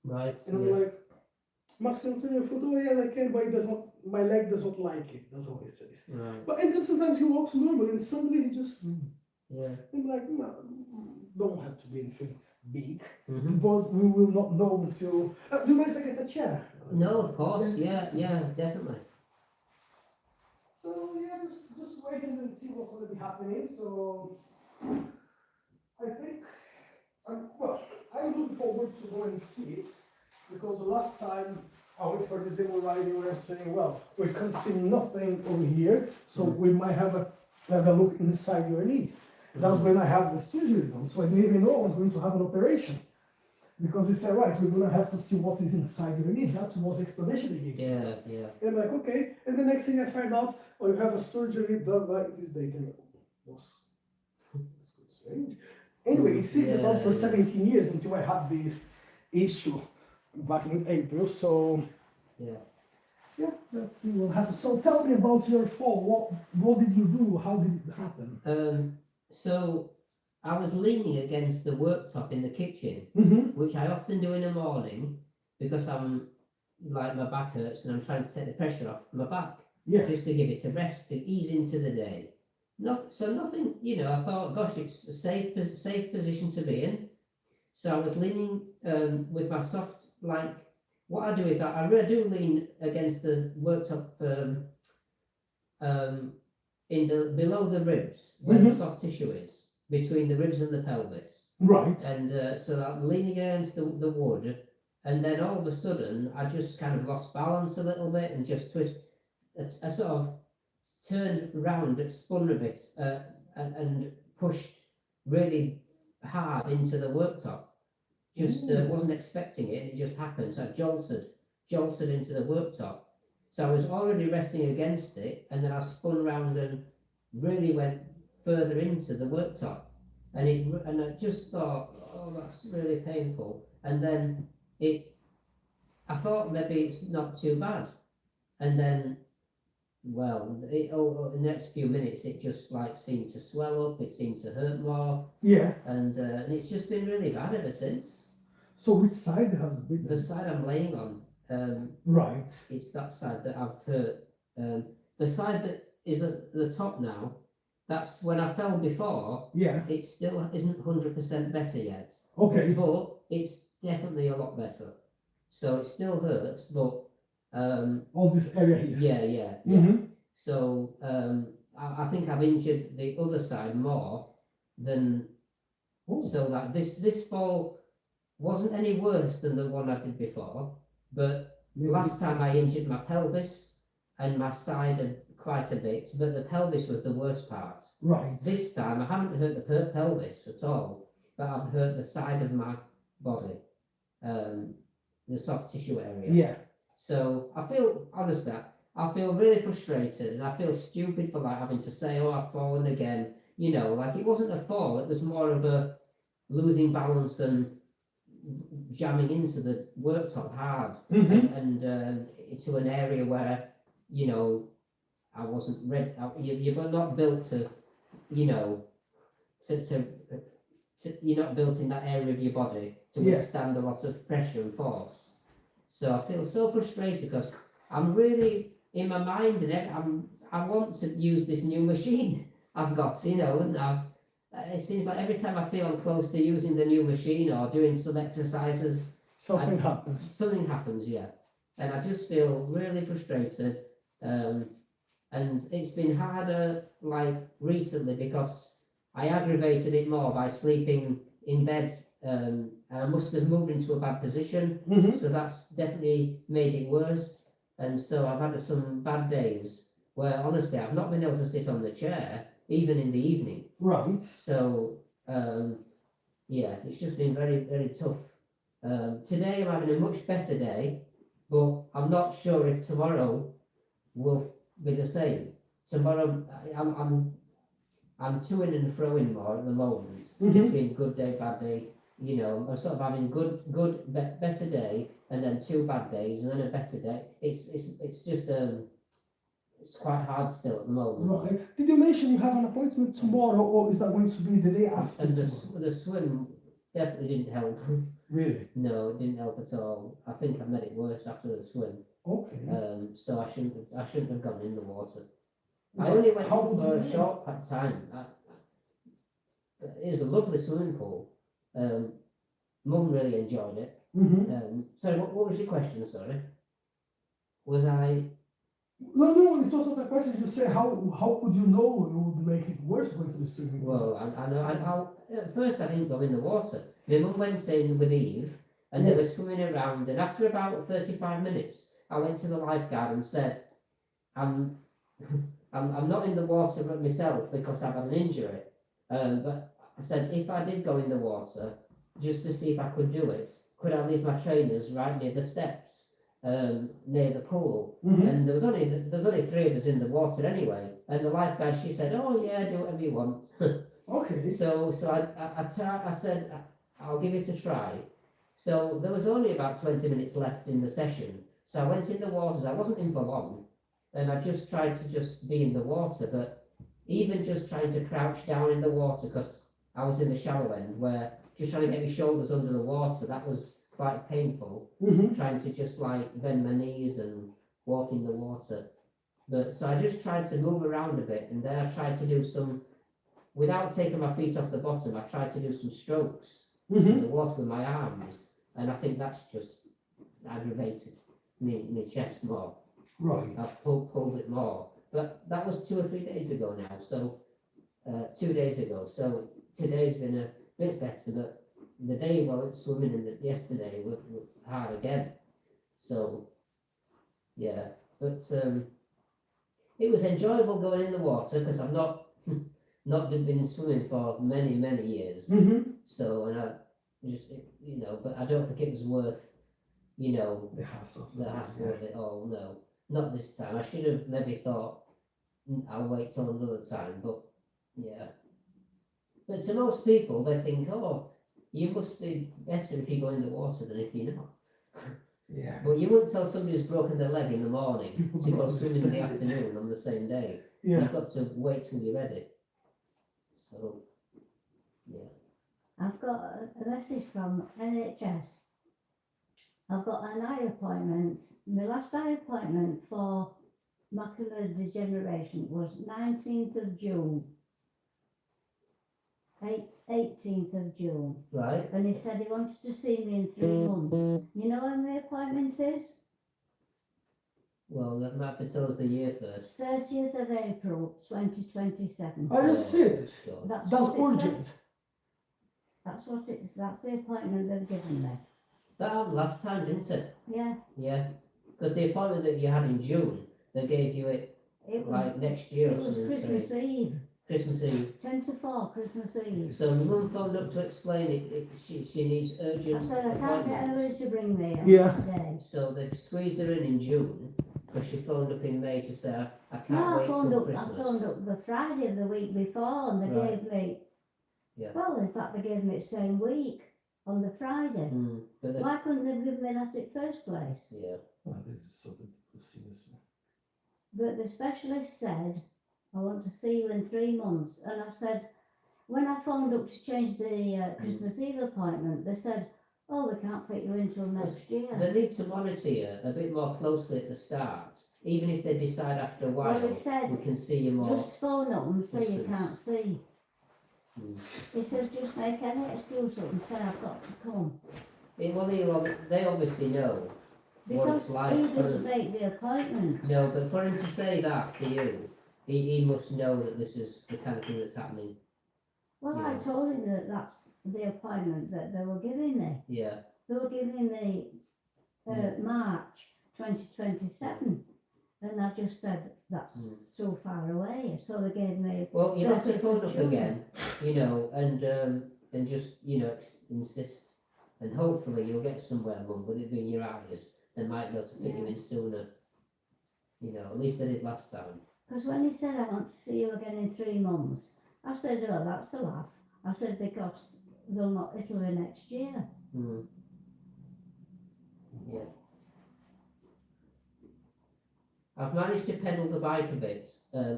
Right. And I'm like, Max, can you turn your foot? Oh yes, I can, but it does not. My leg does not like it. That's what he says. Right. But and then sometimes he walks normal, and suddenly he just. Yeah. I'm like, no, don't have to be anything big, Mm-hmm. but we will not know until. Do you mind if I get a chair? No, of course. Yeah. Yeah. Yeah. Definitely. So yeah, just waiting and see what's going to be happening. So I think, well, I'm looking forward to go and see it because the last time I went for this MRI, they were saying, well, we can't see nothing over here, so we might have a look inside your knee. That's when I had the surgery done, so I didn't even know I was going to have an operation. Because they said, right, we're going to have to see what is inside your knee. That was the explanation they gave to me. Yeah. And I'm like, okay. And the next thing I find out, oh, you have a surgery done by this date. And was strange. Anyway, it fixed about for 17 years until I had this issue back in April. So yeah, let's see what happens. So tell me about your fall. What did you do? How did it happen? So I was leaning against the worktop in the kitchen, which I often do in the morning because I'm like my back hurts and I'm trying to take the pressure off my back. Yeah. Just to give it a rest to ease into the day. Nothing, I thought, gosh, it's a safe position to be in. So I was leaning with my soft, like, what I do is I really do lean against the worktop in the below the ribs where the soft tissue is between the ribs and the pelvis. Right. And so I'm leaning against the wood, and then all of a sudden I just kind of lost balance a little bit and just I sort of turned round, spun a bit, and pushed really hard into the worktop. Just wasn't expecting it. It just happened. So I jolted into the worktop. So I was already resting against it, and then I spun round and really went further into the worktop. And I just thought, oh, that's really painful. And then I thought maybe it's not too bad. And then, well, the next few minutes it just like seemed to swell up. It seemed to hurt more. Yeah. And it's just been really bad ever since. So which side has been? The side I'm laying on. Right. It's that side that I've hurt. The side that is at the top now, that's when I fell before. Yeah. It still isn't 100% better yet. Okay. But it's definitely a lot better. So it still hurts, but all this area here. Yeah. So I think I've injured the other side more than. So that this fall wasn't any worse than the one I did before, but last time I injured my pelvis and my side quite a bit, but the pelvis was the worst part. Right. This time I haven't hurt the pelvis at all, but I've hurt the side of my body, the soft tissue area. Yeah. So I feel, honestly, I feel really frustrated and I feel stupid for like having to say, oh, I've fallen again. Like it wasn't a fall, it was more of a losing balance and jamming into the worktop hard and into an area where I wasn't ready. You're not built to you're not built in that area of your body to withstand a lot of pressure and force. So I feel so frustrated because I'm really in my mind and I want to use this new machine I've got, and it seems like every time I feel I'm close to using the new machine or doing some exercises, something happens. Something happens, yeah. And I just feel really frustrated. And it's been harder, like, recently because I aggravated it more by sleeping in bed. I must have moved into a bad position, so that's definitely made it worse. And so I've had some bad days where, honestly, I've not been able to sit on the chair, even in the evening. Right. So, it's just been very, very tough. Today I'm having a much better day, but I'm not sure if tomorrow will be the same. Tomorrow I'm toing and froing more at the moment between good day, bad day. I'm sort of having better day, and then 2 bad days, and then a better day. It's just it's quite hard still at the moment. Right. Did you mention you have an appointment tomorrow, or is that going to be the day after? And the swim definitely didn't help. Really? No, it didn't help at all. I think I made it worse after the swim. Okay. So I shouldn't have gone in the water. I But only went how in would for you a know? short time. It was a lovely swimming pool. Mum really enjoyed it. Sorry, what was your question? Sorry, was I? No, it was not a question. You say how could you know it would make it worse going to the swimming pool? Well, I know. At first, I didn't go in the water. My mum went in with Eve, and they were swimming around. And after about 35 minutes, I went to the lifeguard and said, "I'm, I'm not in the water myself because I've had an injury. But I said if I did go in the water, just to see if I could do it, could I leave my trainers right near the steps, near the pool?" And there's only three of us in the water anyway. And the lifeguard, she said, "Oh yeah, do whatever you want." Okay. So I said I'll give it a try. So there was only about 20 minutes left in the session. So I went in the waters. I wasn't in for long, and I just tried to just be in the water. But even just trying to crouch down in the water, because I was in the shallow end, where just trying to get my shoulders under the water, that was quite painful. Trying to just like bend my knees and walk in the water. But so I just tried to move around a bit, and then I tried to do some, without taking my feet off the bottom, I tried to do some strokes in the water with my arms, and I think that's just aggravated my chest more. Right. I've pulled it more. But that was 2 or 3 days ago now, so 2 days ago. So today's been a bit better, but the day I went swimming and yesterday was hard again. So yeah, but it was enjoyable going in the water because I've not been swimming for many years. So and I just but I don't think it was worth The hassle. the hassle of it all. No, not this time. I should have maybe thought I'll wait till another time. But yeah. But to most people, they think, oh, you must be better if you go in the water than if you're not. Yeah. But you wouldn't tell somebody who's broken their leg in the morning to go swimming in the afternoon on the same day. Yeah. You've got to wait till you're ready. So, yeah. I've got a message from NHS. I've got an eye appointment. My last eye appointment for macular degeneration was 19th of June. 18th of June. Right. And he said he wanted to see me in 3 months. You know when my appointment is? Well, that might have to tell us the year first. 30th of April 2027. Are you serious? God. That's what it said. urgent. That's what it's. That's the appointment they've given me. That happened last time, didn't it? Yeah. Yeah. Because the appointment that you had in June, they gave you it It was. like next year It or was something. Christmas Eve. Christmas Eve. 10 to 4, Christmas Eve. So the mum phoned up to explain it. She needs I urgent said I can't get appointments. anybody to bring me on Yeah. that day. So they squeezed her in June because she phoned up in May to say I can't No, wait till Christmas. I phoned up the Friday of the week before and they Right. gave me, Yeah. well in fact they gave me it same week on the Friday. But Why couldn't they give me that at first place? yeah. Oh, this is so ridiculous. But the specialist said, I want to see you in 3 months. And I said, when I phoned up to change the Christmas Eve appointment, they said, oh, we can't fit you in till next year. They need to monitor you a bit more closely at the start. Even if they decide after a while, Well, they said, we can see you more. just phone up and say you distance. can't see. Mm. He says, just make any excuse up and say I've got to come. Well, they obviously know what Because it's like. he for doesn't them. make the appointment. No, but for him to say that to you, he must know that this is the kind of thing that's happening. Well, Yeah. I told him that that's the appointment that they were giving me. Yeah. They were giving me March 2027. And I just said, that's too far away. So they gave me... Well, you have to 30th phone of up June. again, and just insist, and hopefully you'll get somewhere, Mum. With it being your eyes, they might be able to fit you in sooner. At least they did last time. Because when he said, I want to see you again in 3 months, I said, oh, that's a laugh. I said, because it'll be next year. Mm. Yeah. I've managed to pedal the bike a bit,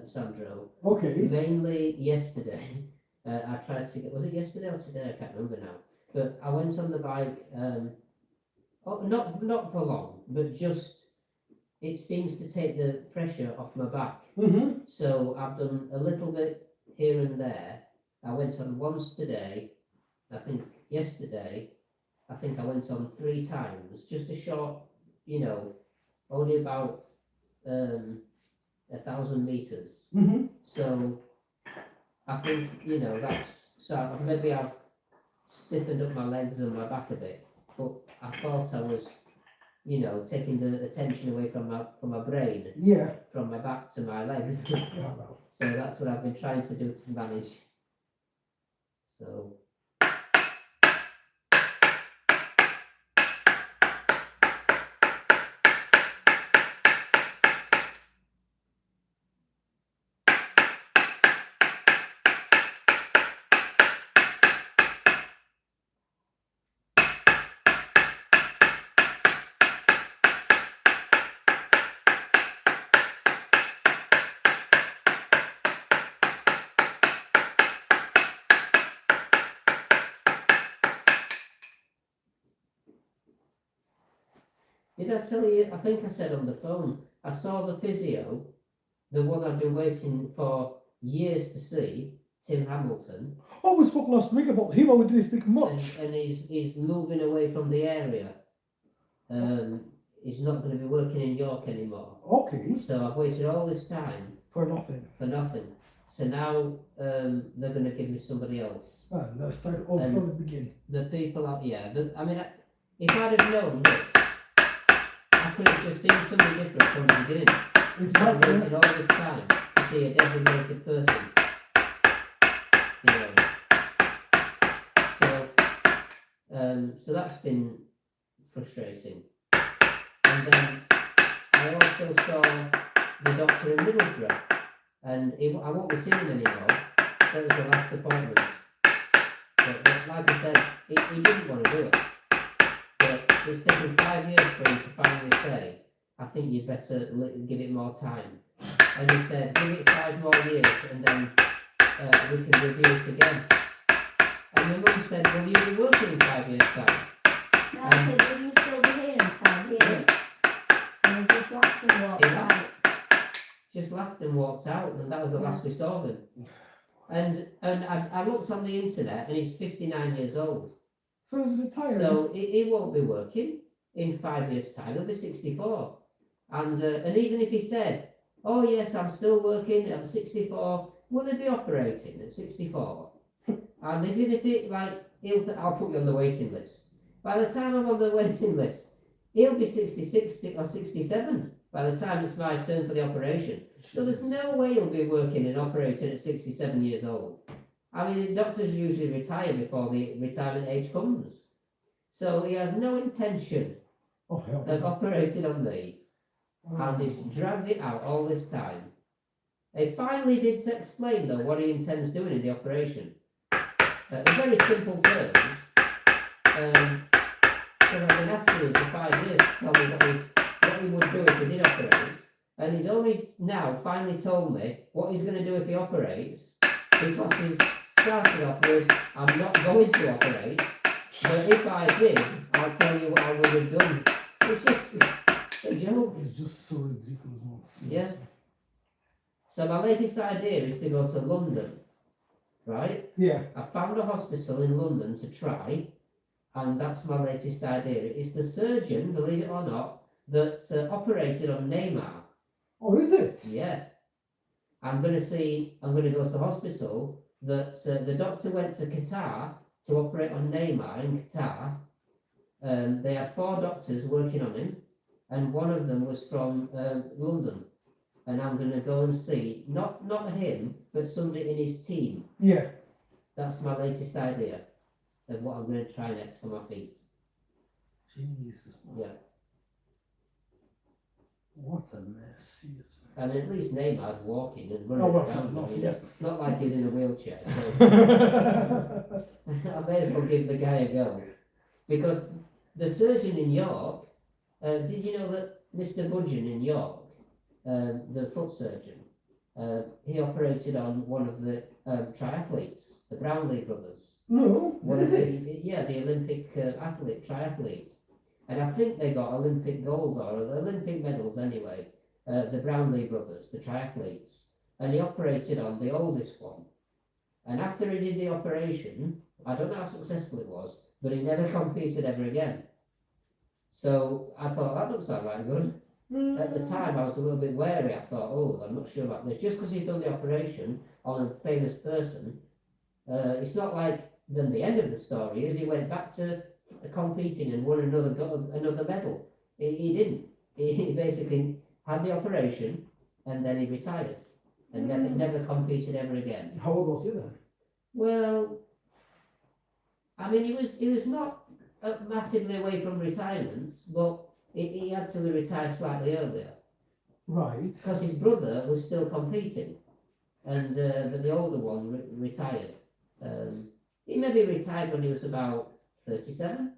Sandro. Okay. Mainly yesterday. I tried to get, was it yesterday or today? I can't remember now. but I went on the bike, not for long, but just, it seems to take the pressure off my back. Mm-hmm. So I've done a little bit here and there. I went on once today, I think yesterday, I think I went on 3 times, just a short, only about 1,000 meters. Mm-hmm. So I think, that's, so maybe I've stiffened up my legs and my back a bit, but I thought I was, taking the attention away from my brain, Yeah. from my back to my legs. Yeah. Well. So that's what I've been trying to do to manage. So. Did I tell you, I think I said on the phone, I saw the physio, the one I've been waiting for years to see, Tim Hamilton, Oh, we spoke last week about him, and we didn't speak much. and he's moving away from the area. He's not going to be working in York anymore. Okay. So I've waited all this time For nothing. for nothing. So now they're going to give me somebody else. And let's start all from the beginning. The people out, yeah. If I'd have known this, I could have just seen somebody different from the beginning. I've Exactly. waited all this time to see a designated person. So that's been frustrating. And then I also saw the doctor in Middlesbrough, and I won't be seeing him anymore. That was the last appointment. But like I said, he didn't want to do it. But it's taken 5 years for him to finally say, I think you'd better give it more time. And he said, give it 5 more years and then we can review it again. And my mum said, well, you'll be working in 5 years' time. No, I said, will you still be here in 5 years? And he just laughed and walked He out. laughed. Just laughed and walked out, and that was the last we saw of him. And I looked on the internet, and he's 59 years old. So he's retired. So he won't be working in 5 years' time. He'll be 64. And even if he said, oh yes, I'm still working, I'm 64, will he be operating at 64? And even if I'll put you on the waiting list. By the time I'm on the waiting list, he'll be 66 or 67 by the time it's my turn for the operation. So there's no way he'll be working and operating at 67 years old. I mean, doctors usually retire before the retirement age comes. So he has no intention Oh, hell. of operating on me, Oh. and he's dragged it out all this time. He finally did explain, though, what he intends doing in the operation. In very simple terms, because I've been asking him for 5 years to tell me what he would do if he did operate, and he's only now finally told me what he's going to do if he operates, because he's started off with, I'm not going to operate, but if I did, I'll tell you what I would have done. It's just a joke. It's just so ridiculous. Man. Yeah. So my latest idea is to go to London, right? Yeah. I found a hospital in London to try, and that's my latest idea. It's the surgeon, believe it or not, that operated on Neymar. Oh, is it? Yeah. I'm going to go to the hospital that the doctor went to Qatar to operate on Neymar in Qatar. They had 4 doctors working on him, and one of them was from London. And I'm going to go and see, not him, but somebody in his team. Yeah. That's my latest idea of what I'm going to try next for my feet. Jesus. Man. Yeah. What a mess. Seriously. I mean, at least Neymar's walking and running Oh, well, around. enough, I mean, yeah. it's not like he's in a wheelchair. So I may as well give the guy a go. Because the surgeon in York, did you know that Mr. Budgeon in York, the foot surgeon, he operated on one of the triathletes, the Brownlee brothers. No, One of the Olympic triathlete. And I think they got Olympic gold or Olympic medals anyway. The Brownlee brothers, the triathletes. And he operated on the oldest one. And after he did the operation, I don't know how successful it was, but he never competed ever again. So I thought, that doesn't sound right good. At the time, I was a little bit wary. I thought, oh, I'm not sure about this. Just because he's done the operation on a famous person, it's not like then the end of the story is he went back to competing and won another medal. He didn't. He basically had the operation and then he retired and never competed ever again. How old was he then? Well, I mean, he was not massively away from retirement, but he had to retire slightly earlier Right. because his brother was still competing, and but the older one retired. He maybe retired when he was about 37,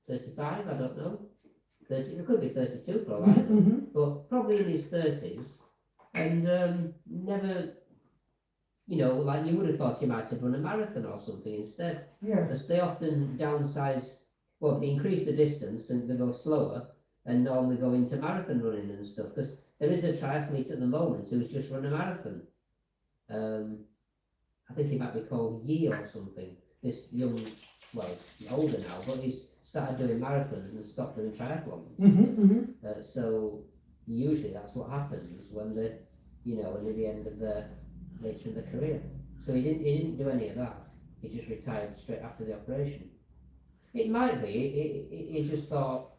35, I don't know. 30, it could be 32 for all I know, but probably in his 30s, and never, like you would have thought he might have run a marathon or something instead. Yeah. Because they often downsize, well, they increase the distance and they go slower and normally go into marathon running and stuff. Because there is a triathlete at the moment who's just run a marathon. I think he might be called Yi or something. This young, well, he's older now, but he's started doing marathons and stopped doing triathlons. So usually that's what happens when they're, near the end of later in the career. So he didn't do any of that. He just retired straight after the operation. It might be. He just thought,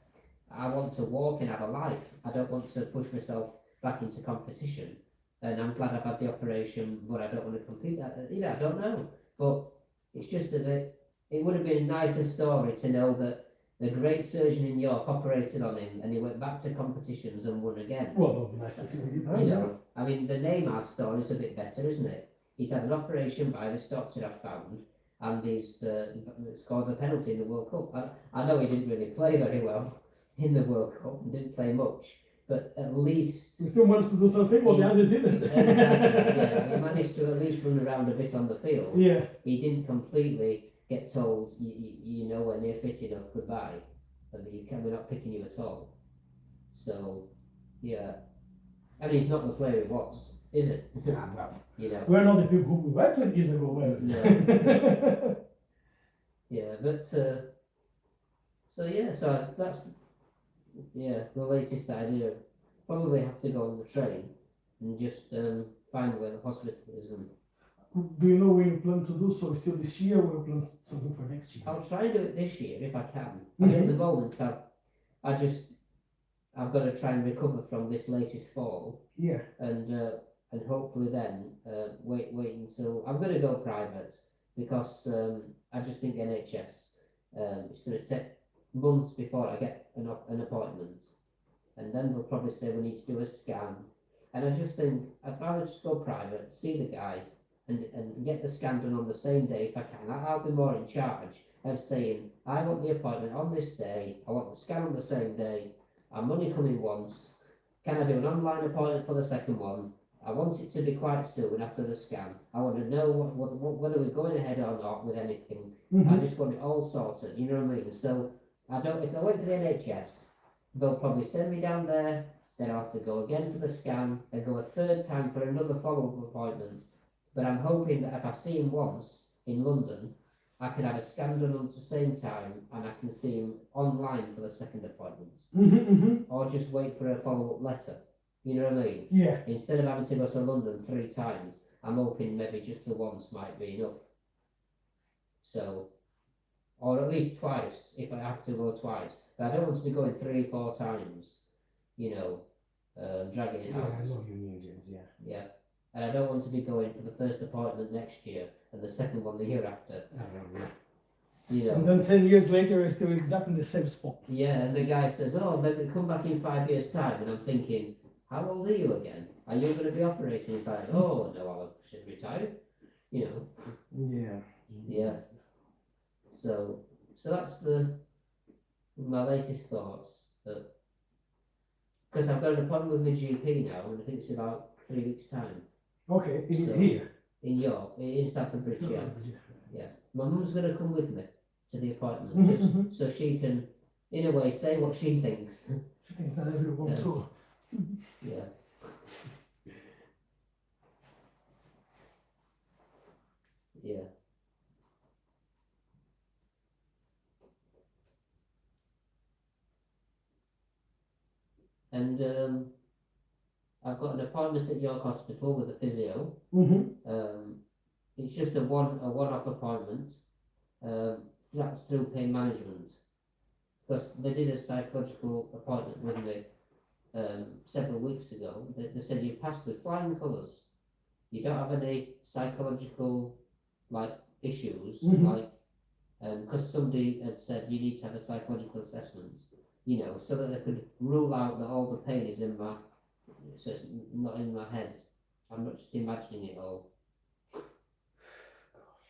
I want to walk and have a life. I don't want to push myself back into competition. And I'm glad I've had the operation, but I don't want to compete. I don't know. But it's just a bit. It would have been a nicer story to know that the great surgeon in York operated on him and he went back to competitions and won again. Well, that would be nice to hear. I mean, the Neymar story is a bit better, isn't it? He's had an operation by this doctor I've found, and he's scored a penalty in the World Cup. I know he didn't really play very well in the World Cup, and didn't play much, but at least He still managed to do something while the others didn't. exactly, yeah, he managed to at least run around a bit on the field. Yeah. He didn't completely get told, we're near fit enough, goodbye, and we're not picking you at all. So, yeah. I mean, he's not the player he was, is it? Yeah, well, We're not the people who we were 20 years ago, were we? No. Yeah, but, so that's, the latest idea. Probably have to go on the train and just find where the hospital is. And Do you know when you plan to do so? Still this year, or you plan something for next year? I'll try and do it this year if I can. I mean, at the moment, I've got to try and recover from this latest fall. Yeah. And hopefully then wait until I'm going to go private because I just think NHS it's going to take months before I get an appointment, and then they'll probably say we need to do a scan, and I just think I'd rather just go private, see the guy, and get the scan done on the same day if I can. I'll be more in charge of saying I want the appointment on this day, I want the scan on the same day, I'm only coming once. Can I do an online appointment for the second one? I want it to be quite soon after the scan. I want to know whether we're going ahead or not with anything. I just want it all sorted, you know what I mean? So if I went to the NHS, they'll probably send me down there, then I'll have to go again for the scan, and go a third time for another follow-up appointment. But I'm hoping that if I see him once in London, I can have a scan done at the same time, and I can see him online for the second appointment. Or just wait for a follow-up letter. You know what I mean? Yeah. Instead of having to go to London 3 times, I'm hoping maybe just the once might be enough. So, or at least twice, if I have to go twice. But I don't want to be going 3 or 4 times, dragging it out. I know you need it, yeah. Yeah. And I don't want to be going for the first appointment next year and the second one the year after. And then 10 years later, you're still exactly in the same spot. Yeah, and the guy says, oh, maybe come back in 5 years' time. And I'm thinking, how old are you again? Are you going to be operating in 5 years? Oh, no, I should retire. Yeah. Yeah. So that's my latest thoughts. Because I've got an appointment with my GP now, and I think it's about 3 weeks' time. Okay, So- here. In York, in Stamford Bridge, yeah. Yeah. my mum's going to come with me to the appointment, Mhm, just mhm. so she can, in a way, say what she thinks. I think that everyone Yeah. too. Yeah. Yeah. And I've got an appointment at York Hospital with a physio. Mm-hmm. It's just a one-off appointment. That's through pain management, because they did a psychological appointment with me several weeks ago. They said you passed with flying colours. You don't have any psychological like issues, Mhm. like because somebody had said you need to have a psychological assessment, you know, so that they could rule out that all the pain is in my, so it's not in my head. I'm not just imagining it all.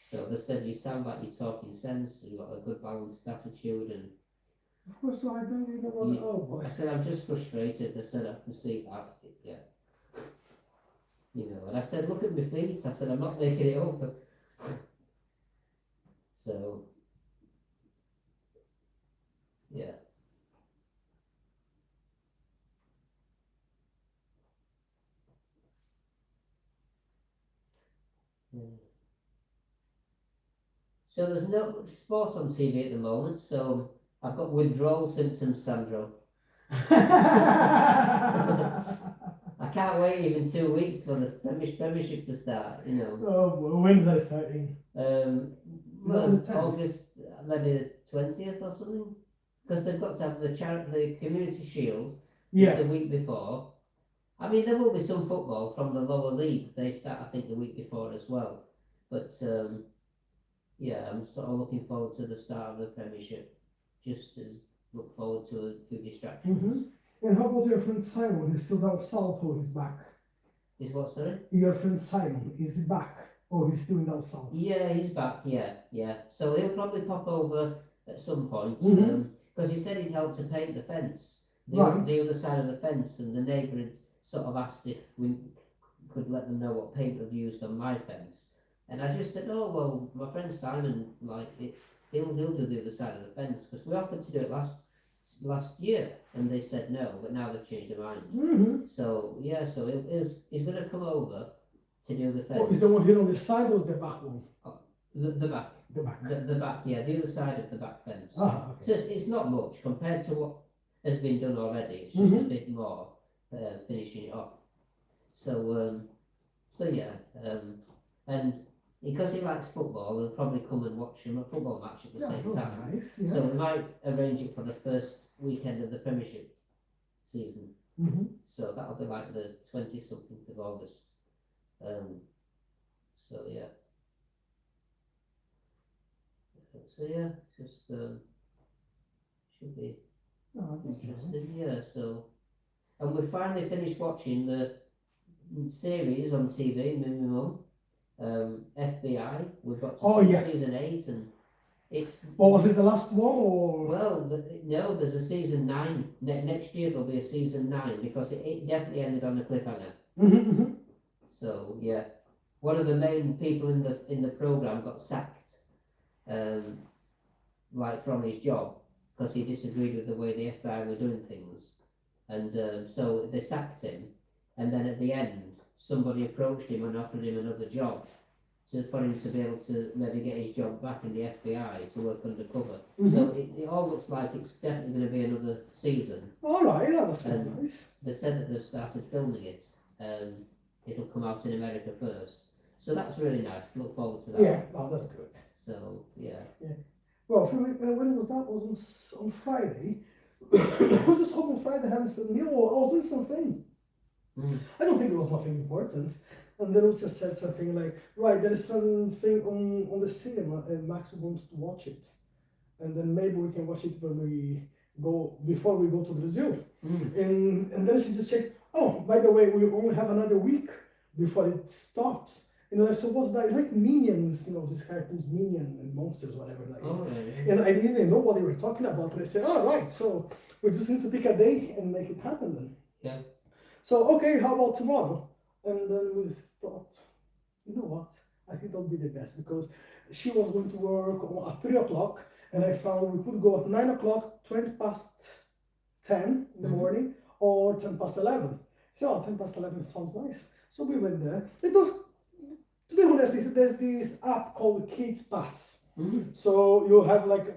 So they said you sound like you're talking sense. You've got a good balanced attitude, and Of course, no, I don't even want to. Oh boy. I said I'm just frustrated. They said I can see that. Yeah. You know, and I said, look at my feet. I said, I'm not making it up. So, yeah. Yeah. So there's no sport on TV at the moment. So I've got withdrawal symptoms syndrome. I can't wait even 2 weeks for the premiership to start. You know. Oh, well, when is that starting? Um, Is that on the 10th? August, maybe the 20th or something. Because they've got to have the Community Shield Yeah. the week before. I mean, there will be some football from the lower leagues. They start, I think, the week before as well. But yeah, I'm sort of looking forward to the start of the Premiership, just to look forward to a few distractions. Mm-hmm. And how about your friend Simon? He's still down south or he's back? Is what, sorry? Your friend Simon, is he back or he's still down south? Yeah, he's back. Yeah. So he'll probably pop over at some point, Mhm. because he said he'd help to paint the fence, Right. the other side of the fence, and the neighbour had sort of asked if we could let them know what paint we'd used on my fence, and I just said, oh well, my friend Simon, like he'll do the other side of the fence, because we offered to do it last year, and they said no, but now they've changed their mind. Mm-hmm. So yeah, so he's going to come over to do the fence. Oh, is the one here on the side or is the back one? The back. The back. The back, yeah, the other side of the back fence. Ah, So okay. it's not much compared to what has been done already. It's just a Mhm. bit more finishing it off. So yeah, and because he likes football, he'll probably come and watch a football match at the Yeah, same those are time. nice. Yeah. So we might arrange it for the first weekend of the Premiership season. Mm-hmm. So that'll be like the 20-something of August. So yeah. So yeah, just should be Oh, that's interesting. nice. Yeah. So, and we finally finished watching the series on TV. Me and my mum, FBI. We've got to Oh, see yeah. season 8, and it's Well, was it the last one or? well, no. There's a season 9 next year. There'll be a season 9 because it definitely ended on a cliffhanger. Mm-hmm, mm-hmm. So yeah, one of the main people in the program got sacked, like from his job, because he disagreed with the way the FBI were doing things, and so they sacked him. And then at the end, somebody approached him and offered him another job, for him to be able to maybe get his job back in the FBI to work undercover. Mhm. So it all looks like it's definitely going to be another season. All right, yeah, that sounds nice. They said that they've started filming it. It'll come out in America first, so that's really nice. Look forward to that. Yeah, oh, that's good. So yeah. Well, for me, when was that? Was on Friday. I was just home on Friday having some meal. I was doing something. Mm. I don't think it was nothing important. And then also said something like, right, there is something on the cinema and Max wants to watch it. And then maybe we can watch it when we go, before we go to Brazil. Mm. And then she just checked, oh, by the way, we only have another week before it stops. You know, so what's that? It's like Minions, you know, these cartoons, Minion and Monsters, whatever that is. Oh, really? And I didn't even know what they were talking about. And I said, all right, so we just need to pick a day and make it happen then. Yeah. So, okay, how about tomorrow? And then we thought, you know what? I think that'll be the best because she was going to work at 3 o'clock, and I found we could go at 9 o'clock, 20 past 10 in the Mhm. morning, or 10 past 11. So, 10 past 11 sounds nice. So we went there. It was, to be honest, there's this app called Kids Pass. Mm. So you have like a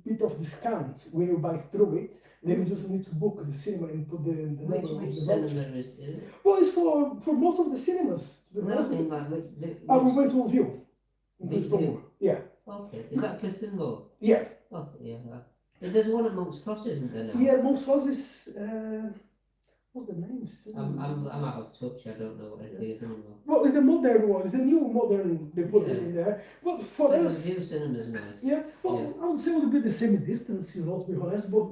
bit of discount when you buy through it. Then you just need to book the cinema and put the Which number of which the cinema voucher. is it? Well, it's for most of the cinemas. To be No, I honest. mean like We went to View. View. Yeah. Okay, is that Clifton Road? Yeah. Oh, yeah. There's one at Monk's Cross, isn't there now? Yeah, most was is what's the name? I'm out of touch. I don't know what it is anymore. Well, it's the modern one. It's the new modern they put it Yeah. in there. But for But the us, View Cinema's nice. yeah. Well, Yeah. I would say it would be the same distance, you know, to be honest. But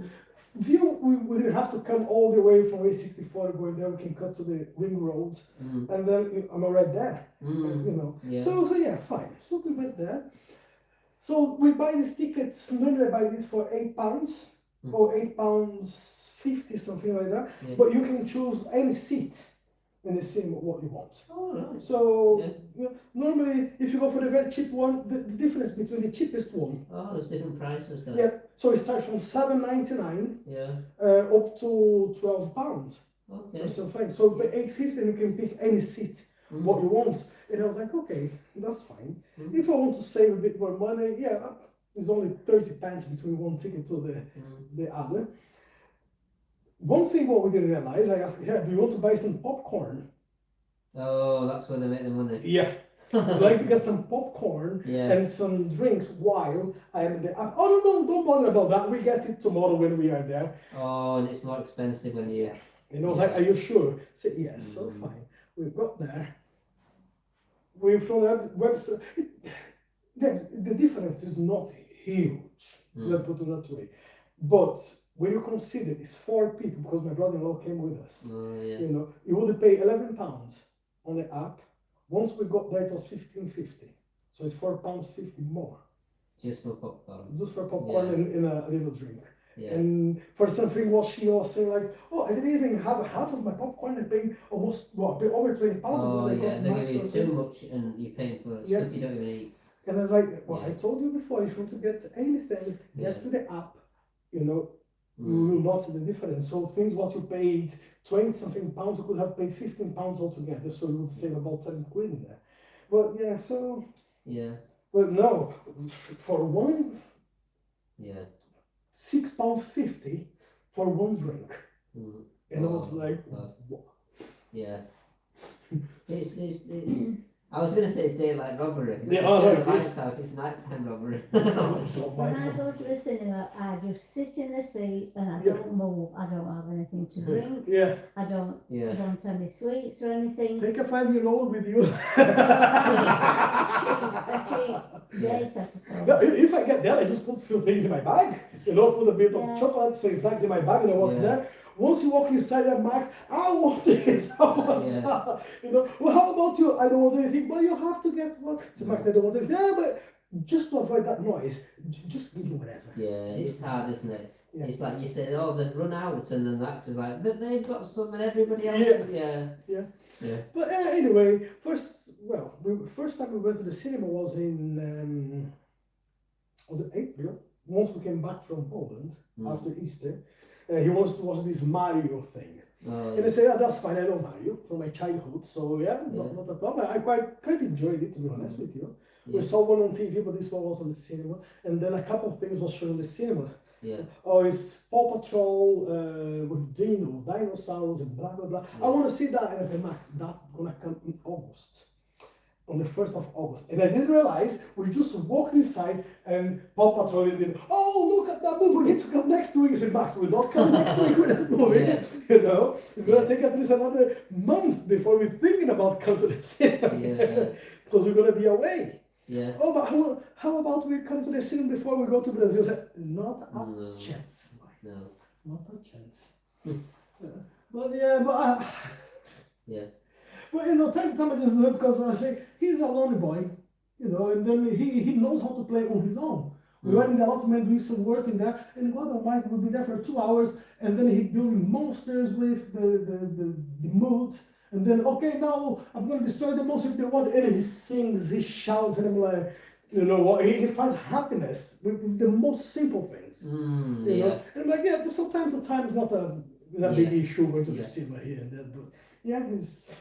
View, we didn't have to come all the way from A64 going there. We can cut to the ring road, Mm. and then I'm already there. Mm. You know. Yeah. So yeah, fine. So we went there. So we buy these tickets. Normally I buy it for £8 Mm. or £8.50, something like that. Yeah. But you can choose any seat in the cinema what you want. Oh, right. So Yeah. you know, normally, if you go for the very cheap one, the difference between the cheapest one, Oh, there's different prices there. yeah. So it starts from £7.99 Yeah. up to £12 Okay. or something. So by £8.50 you can pick any seat Mm. what you want. And I was like, okay, that's fine. Mm. If I want to save a bit more money, yeah, it's only 30 pence between one ticket to Mm. the other. One thing what we didn't realize, I asked, yeah, do you want to buy some popcorn? Oh, that's where they make the money. Yeah, I'd like to get some popcorn Yeah. and some drinks while I am in the app. Oh, no, don't bother about that. We get it tomorrow when we are there. Oh, and it's more expensive when you. You know, like, are you sure? I said, yes, so Mm. fine. We got there. We from the website. The difference is not huge, Mm. let's put it that way. But when you consider it's 4 people, because my brother-in-law came with us, Oh, yeah. you know, you would pay £11 on the app. Once we got there, it was £15.50. So it's £4.50 more. Just for popcorn. Just for popcorn Yeah. and a little drink. Yeah. And for something what she was saying like, oh, I didn't even have half of my popcorn. I paid almost, well, I paid over £20. Oh, when I yeah. got They my give you something. too much and you're paying for Yeah. stuff you don't even eat. And I was like, well, Yeah. I told you before, if you want to get anything, Yeah. get to the app, you know, you Mm. will not see the difference. So things what you paid 20 something pounds, you could have paid £15 altogether, so you would save about £7 in there. But yeah, so, Yeah. but no, for one, Yeah. £6.50 for one drink. Mm. And I was Oh, like, God. what? Yeah. It's I was going to say it's daylight robbery. Yeah, It's oh, no, at it the is. Light's House, it's nighttime robbery. When I go to the cinema, I just sit in the seat and I Yeah. don't move. I don't have anything to drink. Yeah, I don't Yeah. have any sweets or anything. take a 5-year-old with you. A cheap date, I suppose. No, if I get there, I just put a few things in my bag. You know, put a bit Yeah. of chocolate, some snacks in my bag, and I walk Yeah. there. Once you walk inside that, Max, I want this. I want Yeah. that. You know, well, how about you? I don't want anything, but you have to get one. So Max, I don't want anything. Yeah, but just to avoid that noise, just give me whatever. Yeah, it's hard, isn't it? Yeah. It's like you said, oh, they've run out, and then that's like, but they've got some, and everybody else. Yeah. Yeah. But anyway, first time we went to the cinema was in was it April? Once we came back from Poland Mm. after Easter, he wants to watch this Mario thing. Oh, And I yeah. say, yeah, that's fine, I know Mario from my childhood, so yeah, Yeah. not a problem. I quite enjoyed it, to be honest with you. We Yeah. saw one on TV, but this one was on the cinema, and then a couple of things was shown in the cinema. Yeah. Oh, it's Paw Patrol with dinosaurs and blah blah blah. I Yeah. want to see that, and I said, Max, that's gonna come in August. On the 1st of August. And I didn't realize we just walked inside and Paw Patrol did, oh, look at that movie, we need to come next week. I said, Max, we'll not come next week with that movie. Yeah. You know, it's going to Yeah. take at least another month before we're thinking about coming to the cinema. Yeah. Because we're going to be away. Yeah. Oh, but how about we come to the cinema before we go to Brazil? I said, not a No. chance, Mike. No. Not a chance. Hmm. But yeah, Yeah. But you know, time to time I just look because I say he's a lonely boy, you know, and then he knows how to play on his own. We Mm. went in the apartment doing some work in there, and God Almighty will be there for 2 hours, and then he building monsters with the mood, and then okay, now I'm going to destroy the monster with the water, and he sings, he shouts, and I'm like, You know what? He finds happiness with the most simple things. You Yeah. know, and like yeah, but from time to time it's not a big Yeah. issue going to the Yeah. cinema here and there, but yeah, it's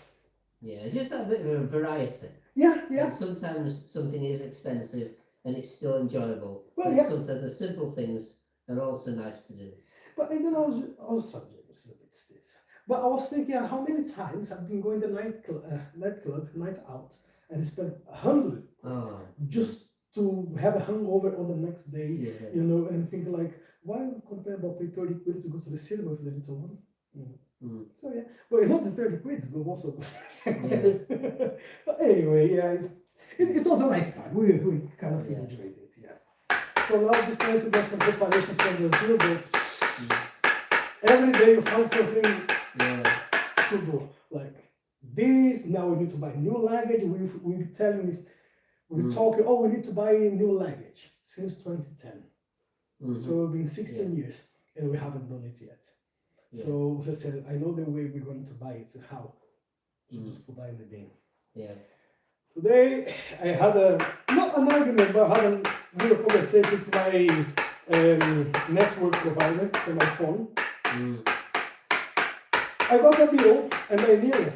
Yeah, just a bit of a variety. yeah, yeah. And sometimes something is expensive and it's still enjoyable. Well, But yeah. sometimes the simple things are also nice to do. But and then I was sorry, James, a bit stiff. But I was thinking how many times I've been going to nightclub, night out, and spent 100 Oh. just to have a hangover on the next day, Yeah. you know, and think like, why compare about pay 30 quid to go to the cinema with the little one? So yeah, but it's not the 30 quid, it's good also. Yeah. But anyway, yeah, it was a nice time. We kind of Yeah. enjoyed it, yeah. So now I'm just trying to get some preparations from Brazil, but every day you find something Yeah. to do. Like this, now we need to buy new luggage. We telling me, we're talking, oh, we need to buy new luggage since 2010. So it's been 16 years and we haven't done it yet. Yeah. So as I said, I know the way we're going to buy it, so how? So just put that in the bin. Yeah. Today I had not an argument, but I had a little conversation with my network provider for my phone. I got a deal and I knew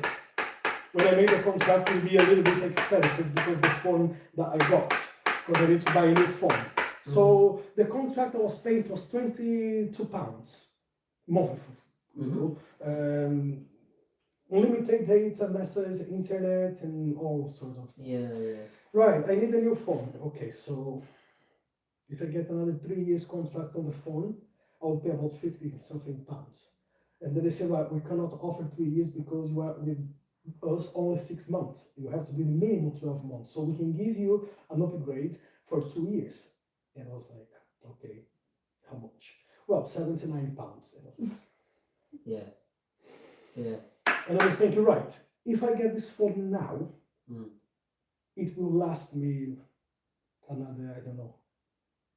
when I made the contract it would be a little bit expensive because the phone that I got, because I need to buy a new phone. So the contract I was paying was £22 monthly. Unlimited data, message, internet, and all sorts of stuff. Yeah. Right, I need a new phone. Okay, so if I get another 3 years contract on the phone, I will pay about 50 something pounds. And then they say, right, we cannot offer 3 years because you are with us only 6 months. You have to be minimum 12 months. So we can give you an upgrade for 2 years. And I was like, okay, how much? Well, £79. And I was like, Yeah. and I was thinking, right, if I get this phone now, it will last me another, I don't know,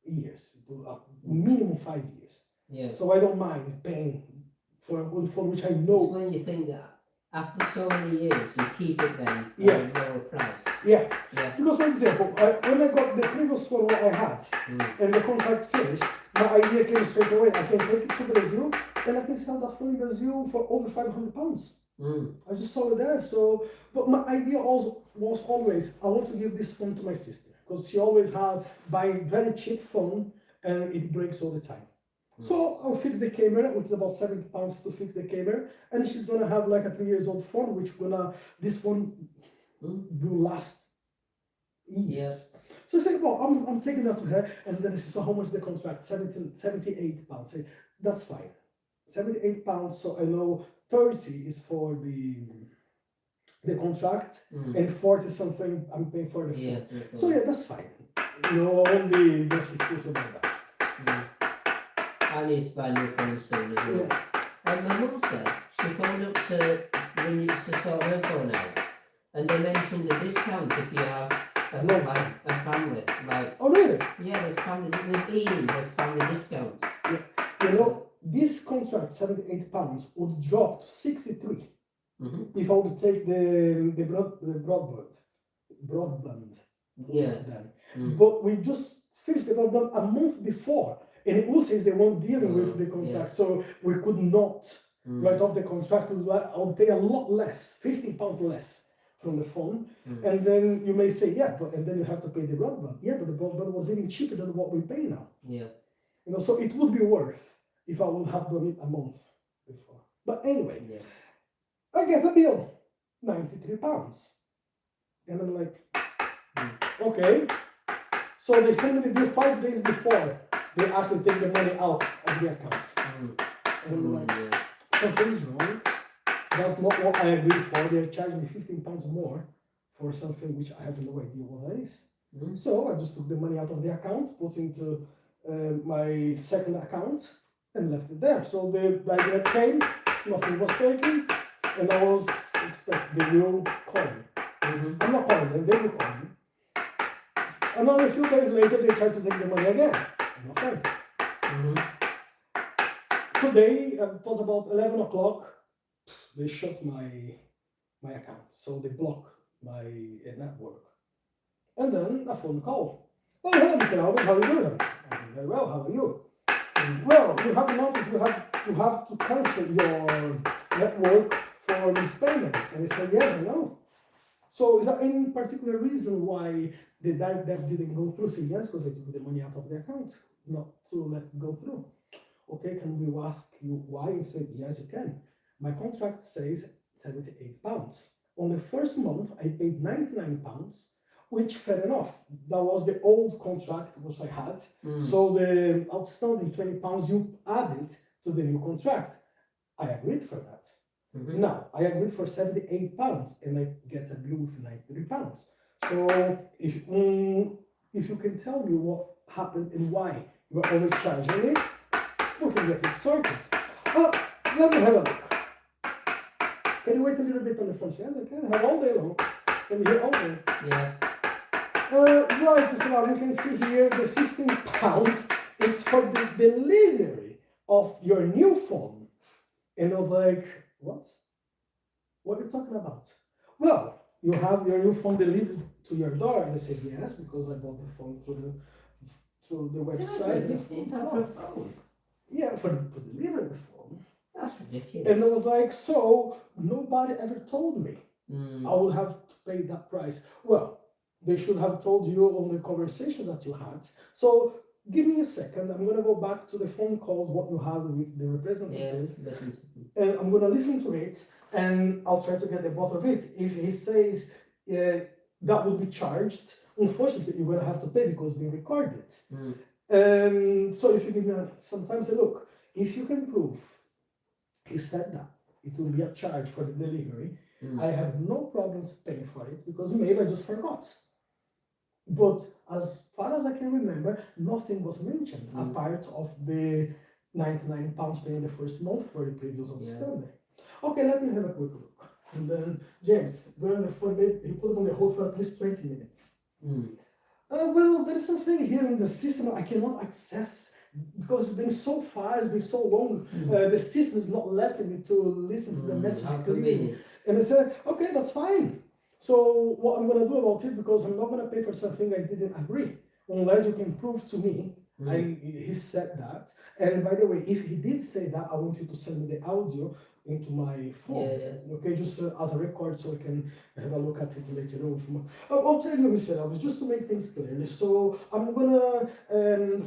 years. It will, minimum 5 years. Yeah. So I don't mind paying for a good phone, which I It's know. when you think that after so many years you keep it then Yeah. at a lower price. Yeah. Yeah. Because, for example, when I got the previous phone that I had and the contract finished, my idea came straight away. I can take it to Brazil and I can sell that phone in Brazil for over £500. I just saw it there. So, but my idea also was always I want to give this phone to my sister because she always had buying very cheap phone and it breaks all the time. So I'll fix the camera, which is about £70 to fix the camera, and she's gonna have like a 3 years old phone, which this phone will last years. Yeah. So I said, well, I'm taking that to her, and then I said, so how much is the contract? £78. I said, that's fine. £78. So I know 30 is for the contract, and 40 something I'm paying for the phone. So yeah, that's fine. You know, I won't be much confused about that. I need to buy new phones soon as well. And my mum said she phoned up to sort her phone out, and they mentioned a discount if you have a family. Like, oh really? Yeah, there's family with EE. There's family discounts. Yeah. You know, this contract £78 would drop to 63 if I would take the broadband. Yeah. But we just finished the broadband a month before, and it also says they weren't dealing with the contract, so we could not write off the contract. I would pay a lot less, £15 less from the phone, and then you may say, yeah, but and then you have to pay the broadband. Yeah, but the broadband was even cheaper than what we pay now. Yeah. You know, so it would be worth if I would have done it a month before. But anyway, I get a bill, £93, and I'm like, okay. So they send me the bill 5 days before they actually take the money out of the account. And I'm like, something's wrong. That's not what I agreed for. They're charging me £15 more for something which I have no idea what that is. So I just took the money out of the account, put into my second account, and left it there. So the idea came, nothing was taken, and I was expecting they will call me. I'm not calling them, they will call me. Another few days later, they tried to take the money again. Nothing. Today, it was about 11 o'clock, they shut my account. So they blocked my network. And then a phone call. Oh, hello, Mr. Albert, how are you doing? I'm very well, how are you? Well, you have noticed you have to cancel your network for these payments. And I said, yes, I know. So is there any particular reason why the direct debt didn't go through? Say yes, because I took the money out of the account, not to let it go through. Okay, can we ask you why? He said, yes, you can. My contract says £78. On the first month, I paid £99, which fair enough. That was the old contract which I had. So the outstanding £20 you added to the new contract. I agreed for that. Now, I agreed for £78 and I get a bill with £93. So if you can tell me what happened and why you are overcharging me, we can get it sorted. Let me have a look. Can you wait a little bit on the phone? Yes, I can. Have all day long. Can you hear all day? Yeah. Right, so now you can see here the £15. It's for the delivery of your new phone. And I was like, what? What are you talking about? Well, you have your new phone delivered to your door. And I said, yes, because I bought the phone through the website. £15 for a phone. Yeah, to deliver the phone. That's ridiculous. And I was like, so nobody ever told me I would have to pay that price. Well, they should have told you on the conversation that you had. So give me a second. I'm going to go back to the phone calls, what you had with the representative. Yeah, And I'm going to listen to it and I'll try to get the bottom of it. If he says that would be charged, unfortunately, you're going to have to pay because it's being recorded. So if you give me some time, say, look, if you can prove he said that it will be a charge for the delivery, I have no problems paying for it because maybe I just forgot. But as far as I can remember, nothing was mentioned apart of the £99 paying the first month for the previous outstanding. Okay, let me have a quick look. And then, James, we're on the phone, you put it on the hold for at least 20 minutes. Well, there is something here in the system I cannot access because it's been so far, it's been so long. The system is not letting me to listen to the message clearly. And I said, okay, that's fine. So what I'm going to do about it, because I'm not going to pay for something I didn't agree, unless you can prove to me he said that. And by the way, if he did say that, I want you to send me the audio into my phone. Okay, just as a record so I can have a look at it later on. I'll tell you, Mr. Elvis, just to make things clear. So I'm gonna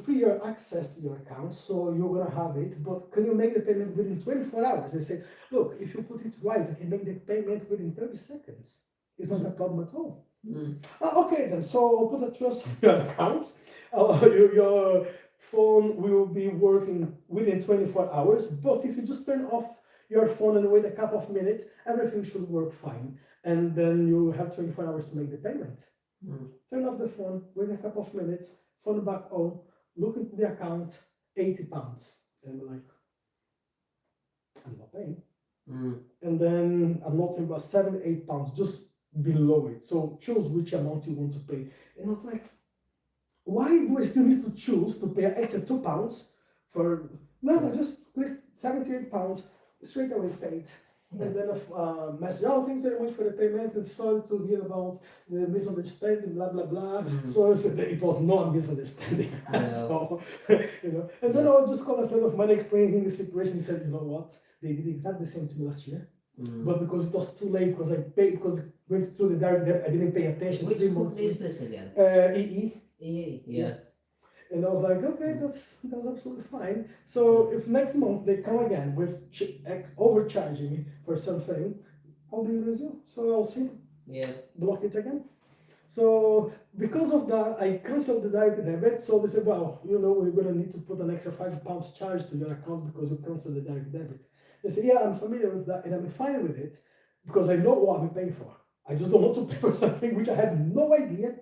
free your access to your account, so you're gonna have it. But can you make the payment within 24 hours? They say, look, if you put it right, I can make the payment within 30 seconds. It's not a problem at all. Okay, then. So I'll put a trust on your account. Your phone will be working within 24 hours. But if you just turn off your phone and wait a couple of minutes, everything should work fine. And then you have 24 hours to make the payment. Turn off the phone, wait a couple of minutes, phone back on, look into the account, £80. And I'm like, I'm not paying. And then I'm not saying about £7-8, just below it. So choose which amount you want to pay. And I was like, why do I still need to choose to pay an extra £2 for, no, just click £78, straight away paid. And then a message, oh, thanks very much for the payment, and sorry to hear about the misunderstanding, blah, blah, blah. So it was not a misunderstanding at all, you know. And then I just called a friend of mine, explaining him the situation. He said, you know what, they did exactly the same to me last year. But because it was too late, because I paid, because it went through the direct debt, I didn't pay attention. Which company is this again? EE. EE, yeah. And I was like, okay, that's absolutely fine. So if next month they come again with overcharging me for something, I'll be in Brazil. So I'll see, block it again. So because of that, I canceled the direct debit. So they said, well, you know, we're going to need to put an extra £5 charge to your account because you canceled the direct debit. They said, yeah, I'm familiar with that and I'm fine with it because I know what I'm paying for. I just don't want to pay for something which I had no idea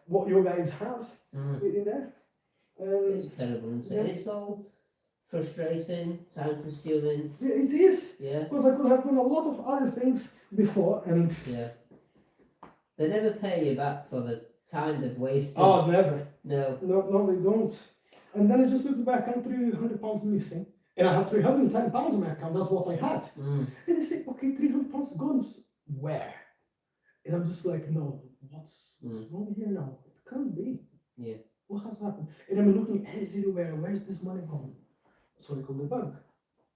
what you guys have in there. It's terrible, isn't it? And it's all frustrating, time consuming. Yeah, it is. Yeah. Because I could have done a lot of other things before and... Yeah. They never pay you back for the time they've wasted. Oh, never. No. No, they don't. And then I just looked back, I'm £300 missing. And I had £310 in my account, that's what I had. And they say, okay, £300 gone. Where? And I'm just like, no, what's Mm. wrong here now? It can't be. Yeah. What has happened? And I'm looking everywhere. Where's this money gone? So I call the bank.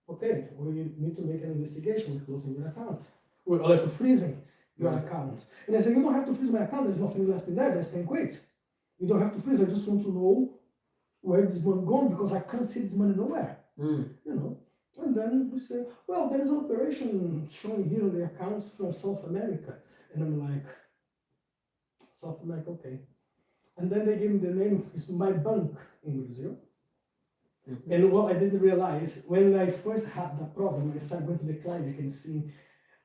Okay, we need to make an investigation. We're closing your account. We're like freezing your account. And I said, you don't have to freeze my account. There's nothing left in there. There's 10 quid. You don't have to freeze. I just want to know where this money gone because I can't see this money nowhere. Mm. You know. And then we say, well, there's an operation showing here on the accounts from South America. And I'm like, South America, okay. And then they gave me the name, it's my bank in Brazil. Mhm. And what I didn't realize, when I first had that problem, I started going to the clinic and seeing,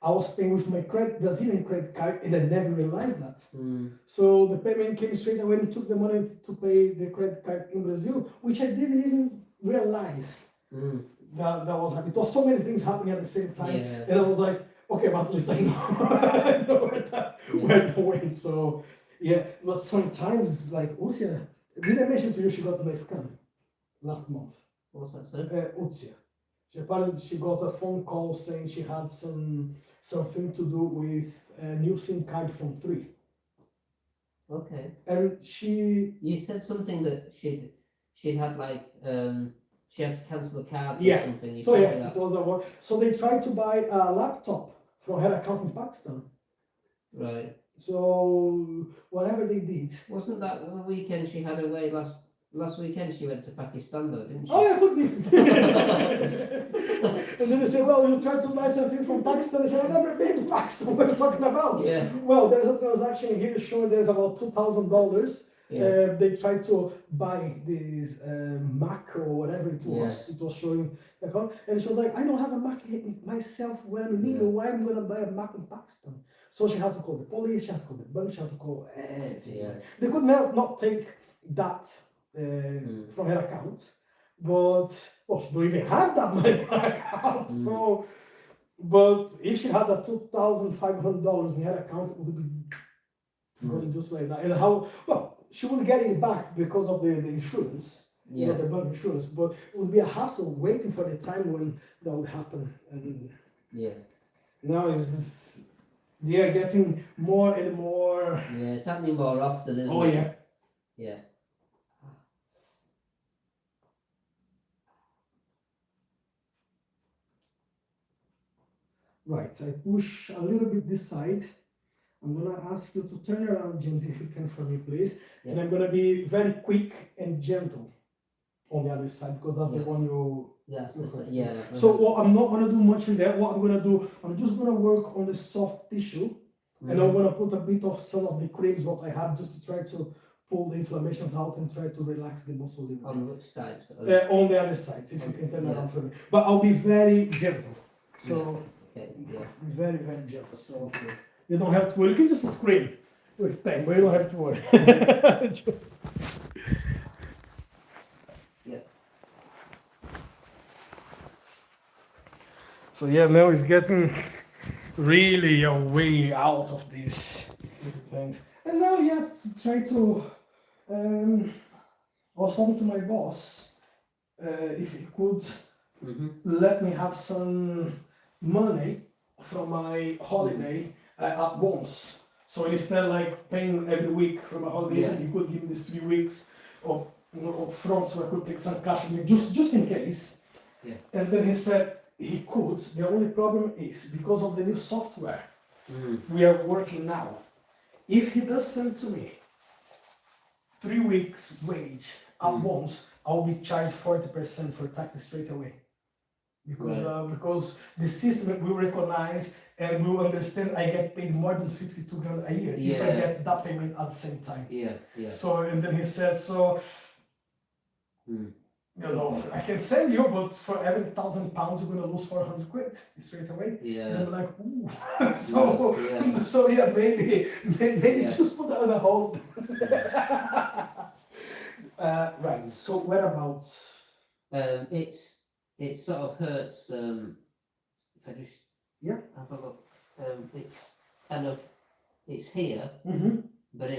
I was paying with my Brazilian credit card and I never realized that. Mm. So the payment came straight away and took the money to pay the credit card in Brazil, which I didn't even realize Mm. that was happening. It was so many things happening at the same time. Yeah. And I was like, okay, but at least I know, I know where that went. So yeah, but sometimes like Ucia, did I mention to you she got my scan last month? What's that, sir? Ucia. Apparently she got a phone call saying she had something to do with a new SIM card from 3. Okay. And she You said something that she'd had like she had to cancel the cards Yeah. or something. You so told yeah, me it that. was the one. So they tried to buy a laptop from her account in Pakistan. Right. So whatever they did. Wasn't that the weekend she had away last weekend? She went to Pakistan though, didn't she? Oh yeah, could be. And then they say, well, you tried to buy something from Pakistan. I said, I've never been to Pakistan. What are you talking about? Yeah. Well, there's a transaction here showing there's about $2,000. Yeah. They tried to buy this Mac or whatever it was. Yeah. It was showing the account, and she was like, I don't have a Mac myself when I'm in India. Yeah. Why I'm gonna buy a Mac in Pakistan? So she had to call the police. She had to call the bank. She had to call everything. Yeah. They could not take that from her account, but well, she don't even have that money in her account. So, but if she had that $2,500 in her account, it would be going just like that. And how well she would get it back because of the insurance, Yeah. the bank insurance, but it would be a hassle waiting for the time when that would happen. And Yeah. now they are getting more and more. Yeah. It's happening more often, isn't Oh it? yeah. Yeah. Right, I push a little bit this side. I'm gonna ask you to turn around, James, if you can for me, please. Yeah. And I'm gonna be very quick and gentle on the other side because that's the one you. That's Okay. yeah. So what I'm not gonna do much in there. What I'm gonna do, I'm just gonna work on the soft tissue, and I'm gonna put a bit of some of the creams what I have just to try to pull the inflammations out and try to relax the muscle a little On bit. which side? On the other side, so if you can turn Yeah. around for me. But I'll be very gentle. So. Okay. Yeah. Very, very gentle. So you don't have to worry. You can just scream with pain, but you don't have to worry. Yeah. So yeah, now it's getting really a way out of these things. And now he has to try to. I was talking to my boss if he could let me have some money from my holiday at once. So instead like paying every week from my holiday, Yeah. he could give me these 3 weeks of up front so I could take some cash with me just in case. Yeah. And then he said he could. The only problem is because of the new software we are working now. If he does send to me 3 weeks wage at once, I'll be charged 40% for taxes straight away. Because the system will recognize and will understand I get paid more than 52 grand a year if I Yeah. get that payment at the same time. Yeah. Yeah. So, and then he said, so, you know, I can send you, but for every £1,000 you're gonna lose 400 quid straight away. And Yeah. I'm like, ooh. Yeah. So yeah, maybe Yeah. just put that on a hold. Right, so whereabouts? It sort of hurts. If I just Yeah. have a look, it's kind of it's here, Mm-hmm. but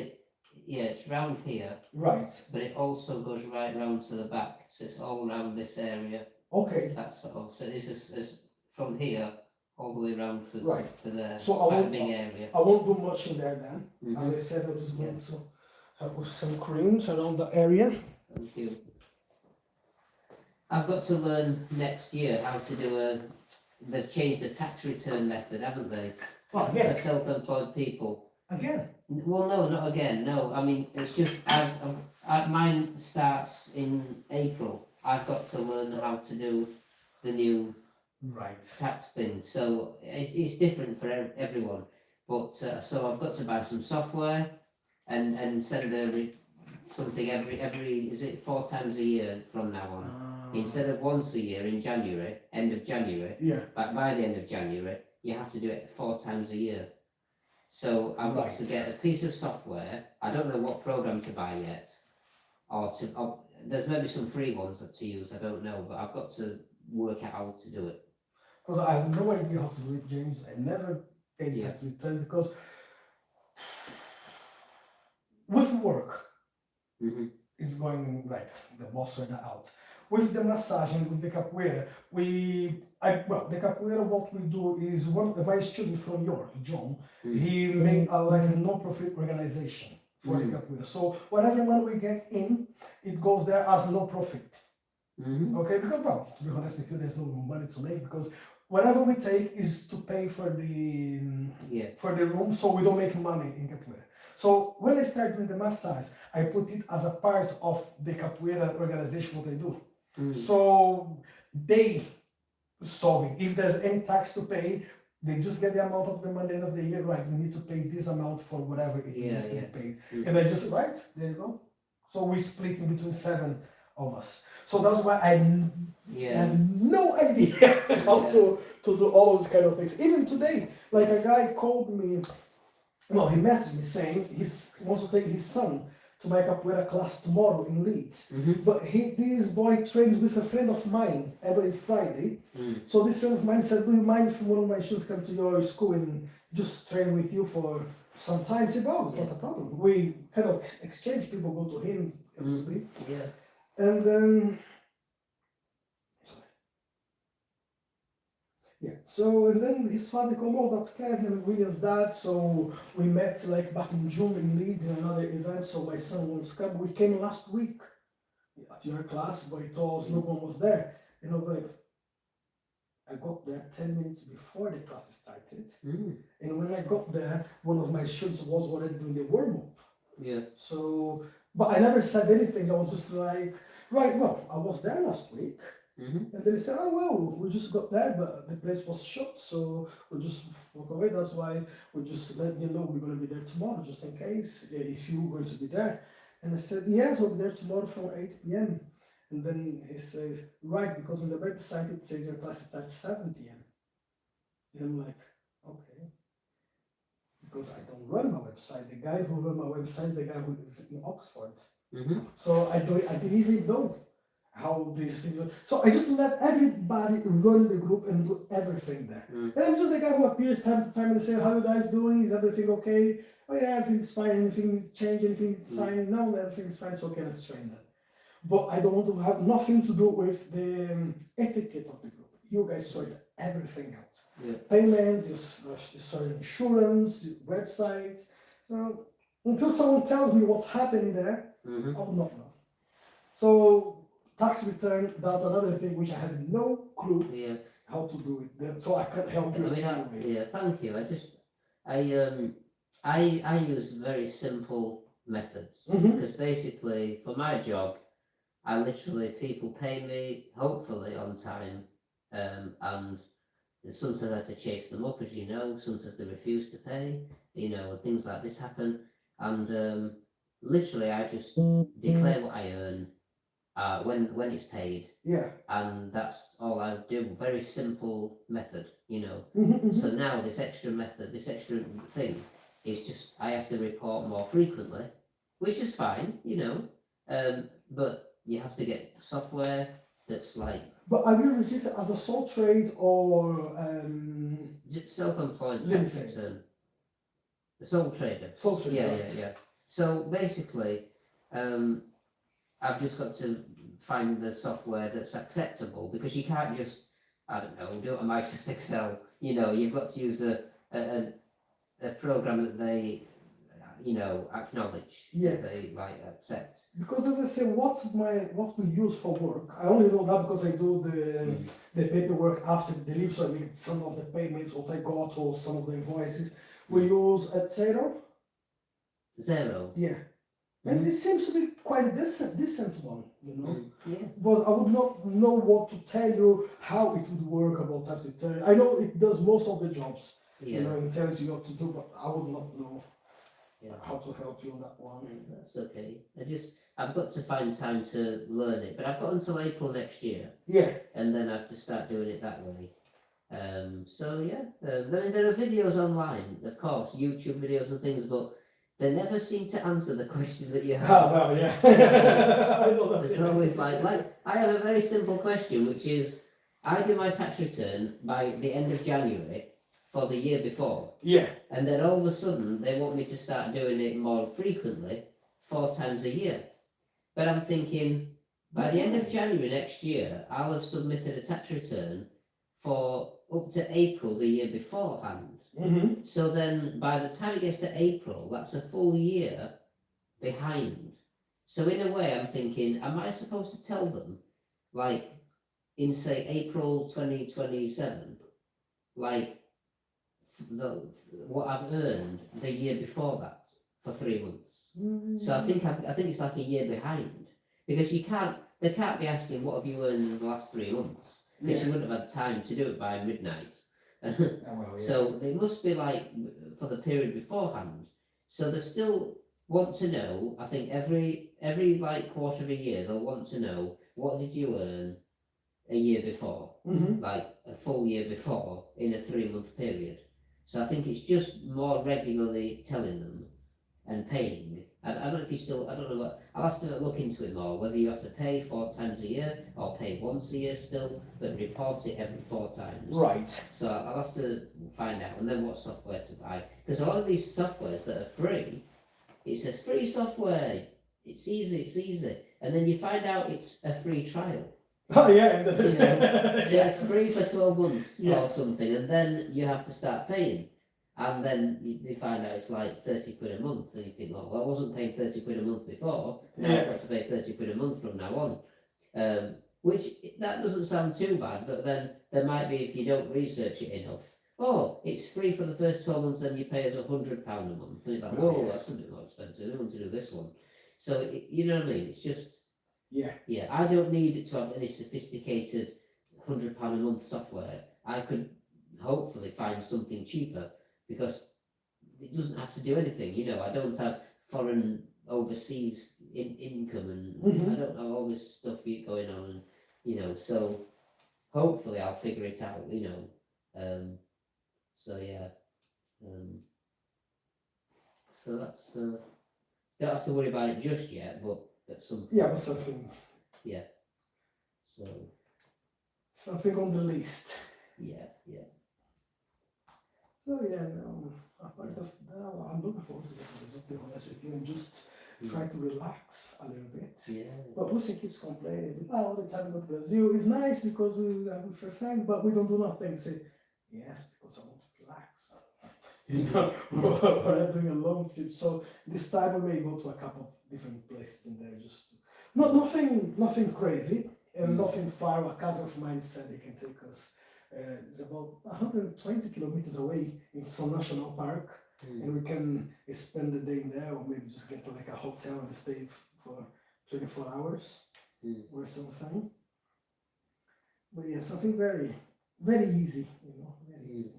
it's round here, Right, but it also goes right round to the back, so it's all around this area. okay. That sort of so it's as from here all the way around Right. to there. So It's I quite a won't- big area. I won't do much in there then. As Mhm. I said, I was going to help with some creams around the area. Thank you. I've got to learn next year how to do a. They've changed the tax return method, haven't they? Oh, For again, self-employed people. again. Well, no, not again. No, I mean it's just mine starts in April. I've got to learn how to do the new Right. tax thing. So it's different for everyone. But so I've got to buy some software and send something every is it 4 times a year from now on. Instead of once a year in January, end of January, Yeah. but by the end of January, you have to do it 4 times a year. So I've got to Right. get a piece of software. I don't know what program to buy yet, or there's maybe some free ones to use. I don't know, but I've got to work out how to do it. Because I have no idea how to do it, James. I never paid Yeah. tax return because with work, Hmm. it's going like the boss sorted that out. With the massaging, with the capoeira, the capoeira, what we do is my student from York, John, he made like a non-profit organization for the capoeira. So whatever money we get in, it goes there as no profit. Okay, because well, to be honest with you, there's no money to make because whatever we take is to pay for the room, so we don't make money in capoeira. So when I start doing the massage, I put it as a part of the capoeira organization what I do. So they solve it. If there's any tax to pay, they just get the amount of the money at the end of the year. Right, we need to pay this amount for whatever it needs to be paid, and I just there you go. So we split in between 7 of us. So that's why I have no idea how to do all those kind of things. Even today, like a guy called me. Well, he messaged me saying he wants to take his son to my capoeira class tomorrow in Leeds. But this boy trains with a friend of mine every Friday. So this friend of mine said, "Do you mind if one of my students come to your school and just train with you for some time?" I said, "Oh, it's not a problem." We kind of exchange. People go to him, obviously. And then and then his father called, "Oh, that's Kevin and William's dad." So we met like back in June in Leeds in another event. So my son wants to come. We came last week at your class, but he told us no one was there. And I was like, I got there 10 minutes before the class started. And when I got there, one of my students was already doing the warm-up. So, but I never said anything. I was just like, right, well, I was there last week. And then they said, "Oh well, we just got there, but the place was shut, so we just walk away. That's why we just let you know we're going to be there tomorrow, just in case if you're going to be there." And I said, "Yes, we'll be there tomorrow from 8 p.m. And then he says, "Right, because on the website it says your class starts 7 p.m. And I'm like, "Okay." Because I don't run my website. The guy who runs my website is the guy who is in Oxford. So I didn't even know how this thing. So I just let everybody run the group and do everything there. And I'm just the guy who appears time to time and say, "How are you guys doing? Is everything okay? Oh yeah, everything's fine. Anything needs change? Anything needs signing? No, everything's fine. So okay, let's train them." But I don't want to have nothing to do with the etiquette of the group. You guys sort everything out. Payments, you sort insurance, websites. So until someone tells me what's happening there, I will not know. So tax return, that's another thing which I had no clue how to do it. So I can't help you. Thank you. I use very simple methods because basically for my job, people pay me hopefully on time, and sometimes I have to chase them up, as you know. Sometimes they refuse to pay, things like this happen, and literally I just declare what I earn. When it's paid, and that's all I do. Very simple method, So now this extra thing is just I have to report more frequently, which is fine, but you have to get software that's like. But are you registered as a sole trade or self-employed limited? Return. The sole trader. Sole trader. Yeah. So basically, I've just got to find the software that's acceptable because you can't just I don't know, do it on Microsoft Excel, you know, you've got to use a program that they, you know, acknowledge, Yeah. that they like accept. Because as I say, what we use for work, I only know that because I do the paperwork after the leave, so I mean some of the payments what I got or some of the invoices. We use at Zero. Zero. Yeah. And it seems to be quite a decent one, you know. Yeah. But I would not know what to tell you how it would work about tax return. I know it does most of the jobs, Yeah. you know, it tells you what to do, but I would not know Yeah. how to help you on that one. That's okay. I've got to find time to learn it, but I've got until April next year, Yeah. and then I have to start doing it that way. So yeah, then there are videos online, of course, YouTube videos and things, but they never seem to answer the question that you have. Ah, well, yeah. I know that. It's always like I have a very simple question, which is I do my tax return by the end of January for the year before. Yeah. And then all of a sudden they want me to start doing it more frequently, 4 times a year. But I'm thinking by the end of January next year, I'll have submitted a tax return for up to April the year beforehand. Mm-hmm. So then by the time it gets to April, that's a full year behind. So in a way I'm thinking, am I supposed to tell them, like in say April 2027, like what I've earned the year before that for 3 months? So I think it's like a year behind, because they can't be asking what have you earned in the last 3 months, because you wouldn't have had time to do it by midnight. So they must be like for the period beforehand. So they still want to know, I think every like quarter of a year they'll want to know what did you earn a year before, like a full year before in a 3-month period. So I think it's just more regularly telling them and paying. I don't know if you still, I don't know what, I'll have to look into it more, whether you have to pay 4 times a year or pay once a year still, but report it every 4 times. Right. So I'll have to find out, and then what software to buy. Because a lot of these softwares that are free, it says free software, it's easy. And then you find out it's a free trial. Oh yeah. You know, so it's free for 12 months Yeah. or something, and then you have to start paying. And then you find out it's like 30 quid a month, and you think, oh, well, I wasn't paying 30 quid a month before, now I've got to pay 30 quid a month from now on. Which, that doesn't sound too bad, but then there might be, if you don't research it enough, oh, it's free for the first 12 months, then you pay us £100 a month. And it's like, whoa, that's a bit more expensive, I want to do this one. So, you know what I mean? It's just, yeah, I don't need to have any sophisticated £100 a month software. I could hopefully find something cheaper, because it doesn't have to do anything, you know. I don't have foreign overseas income, and I don't have all this stuff going on, and you know, so hopefully I'll figure it out, you know. So yeah, so that's don't have to worry about it just yet, but at some point. Yeah, but something. Yeah. So. Something on the list. Yeah. So yeah, apart of that, I'm looking forward to getting this, to be honest with you, and just try to relax a little bit. Yeah. But Lucy keeps complaining, all the time go to Brazil. It's nice because we have a free thing, but we don't do nothing. Say, yes, because I want to relax. You know, we're doing a long trip, so this time we may go to a couple of different places in there. Just nothing crazy and nothing far. A cousin of mine said they can take us. It's about 120 kilometers away in some national park, and we can spend the day in there, or maybe just get to like a hotel and stay for 24 hours or something. But yeah, something very, very easy, you know, very easy.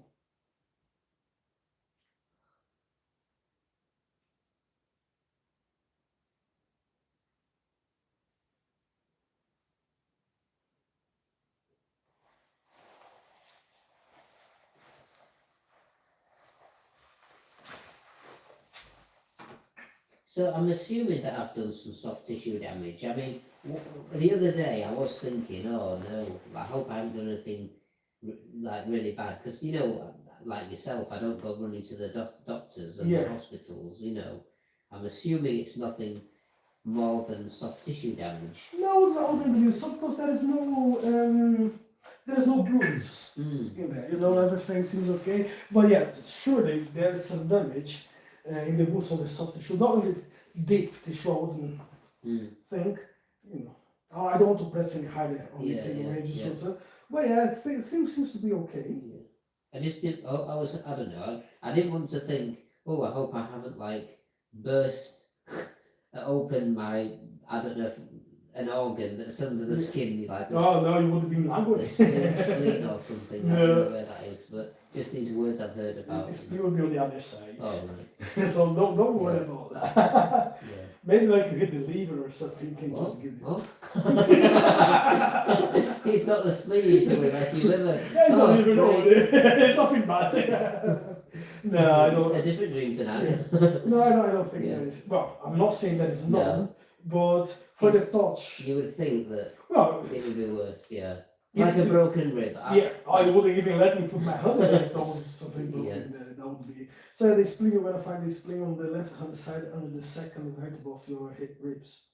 So I'm assuming that I've done some soft tissue damage. I mean, the other day I was thinking, oh no, I hope I haven't done anything like really bad, because you know, like yourself, I don't go running to the doctors and the hospitals. You know, I'm assuming it's nothing more than soft tissue damage. No, I wouldn't believe so, because there there's no bruise in there. You know, everything seems okay. But yeah, surely there's some damage in the muscle, the soft tissue, not in the deep tissue. I wouldn't think. You know, I don't want to press any harder on it anyway. But yeah, it seems to be okay. I just didn't. I don't know. I didn't want to think. Oh, I hope I haven't like burst open my. I don't know if an organ that's under the skin, like this, Oh no, you would have been the language. spleen or something. I No. don't know where that is, but just these words I've heard about. It's will be on the other side. Oh right. So don't worry about that. Yeah. Maybe like you hit the liver or something, you can What? just give this. What? It's not the spleen he's talking about, it's your liver. Yeah, it's not even great. it's nothing bad. No, I don't. A different dream tonight. No, I don't think Yeah. there is. Well, I'm not saying that it's No. none, but for the It's- touch, You would think that well, it would be worse, yeah. Yeah, Like a yeah. broken rib. yeah, I wouldn't even let me put my hand in it if there was something broken Yeah. there. That would be. So yeah, the spleen, you're gonna find the spleen on the left hand side under the second vertebra of your hip ribs.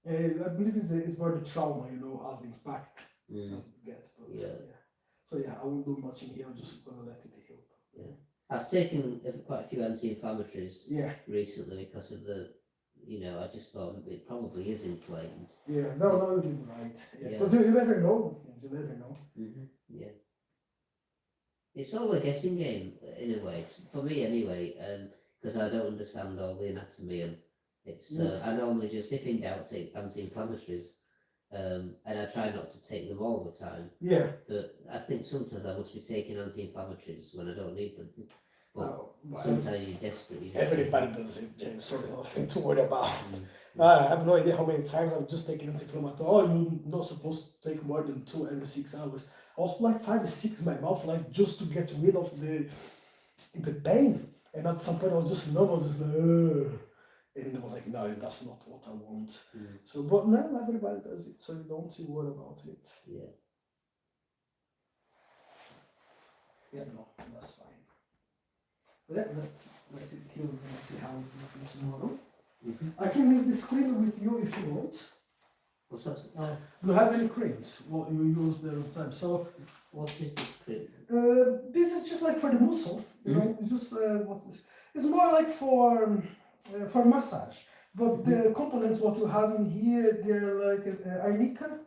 I believe it's where the trauma, you know, has the impact. As it gets, but Yeah. So yeah, I won't do much in here. I'm just gonna let it heal. I've taken quite a few anti-inflammatories Yeah, recently because of the, I just thought it probably is inflamed. yeah. No, you did right. Yeah, Yeah. because you never know. You never know. Yeah. It's all a guessing game in a way, for me anyway, because I don't understand all the anatomy and it's, I normally just, if in doubt, take anti-inflammatories. And I try not to take them all the time, Yeah. but I think sometimes I must be taking anti-inflammatories when I don't need them. But Well, sometimes you're desperate. You just- everybody does it, James. So there's nothing to worry about. Mm. I have no idea how many times I've just taken anti-inflammatory. Oh, you're not supposed to take more than 2 every 6 hours. I was like 5 or 6 in my mouth, like just to get rid of the pain. And at some point I was just numb. I was just like, ugh. And I was like, no, that's not what I want. So, but now everybody does it, so you don't you worry about it. Yeah. Yeah, no, that's fine. But yeah, let's let it heal and see how it's looking tomorrow. I can leave this cream with you if you want. What's that? Oh, Do you have any creams? What you use there all the time? So what is this cream? this is just like for the muscle, you know. It's just it's more like for massage. But the components what you have in here, they're like arnica,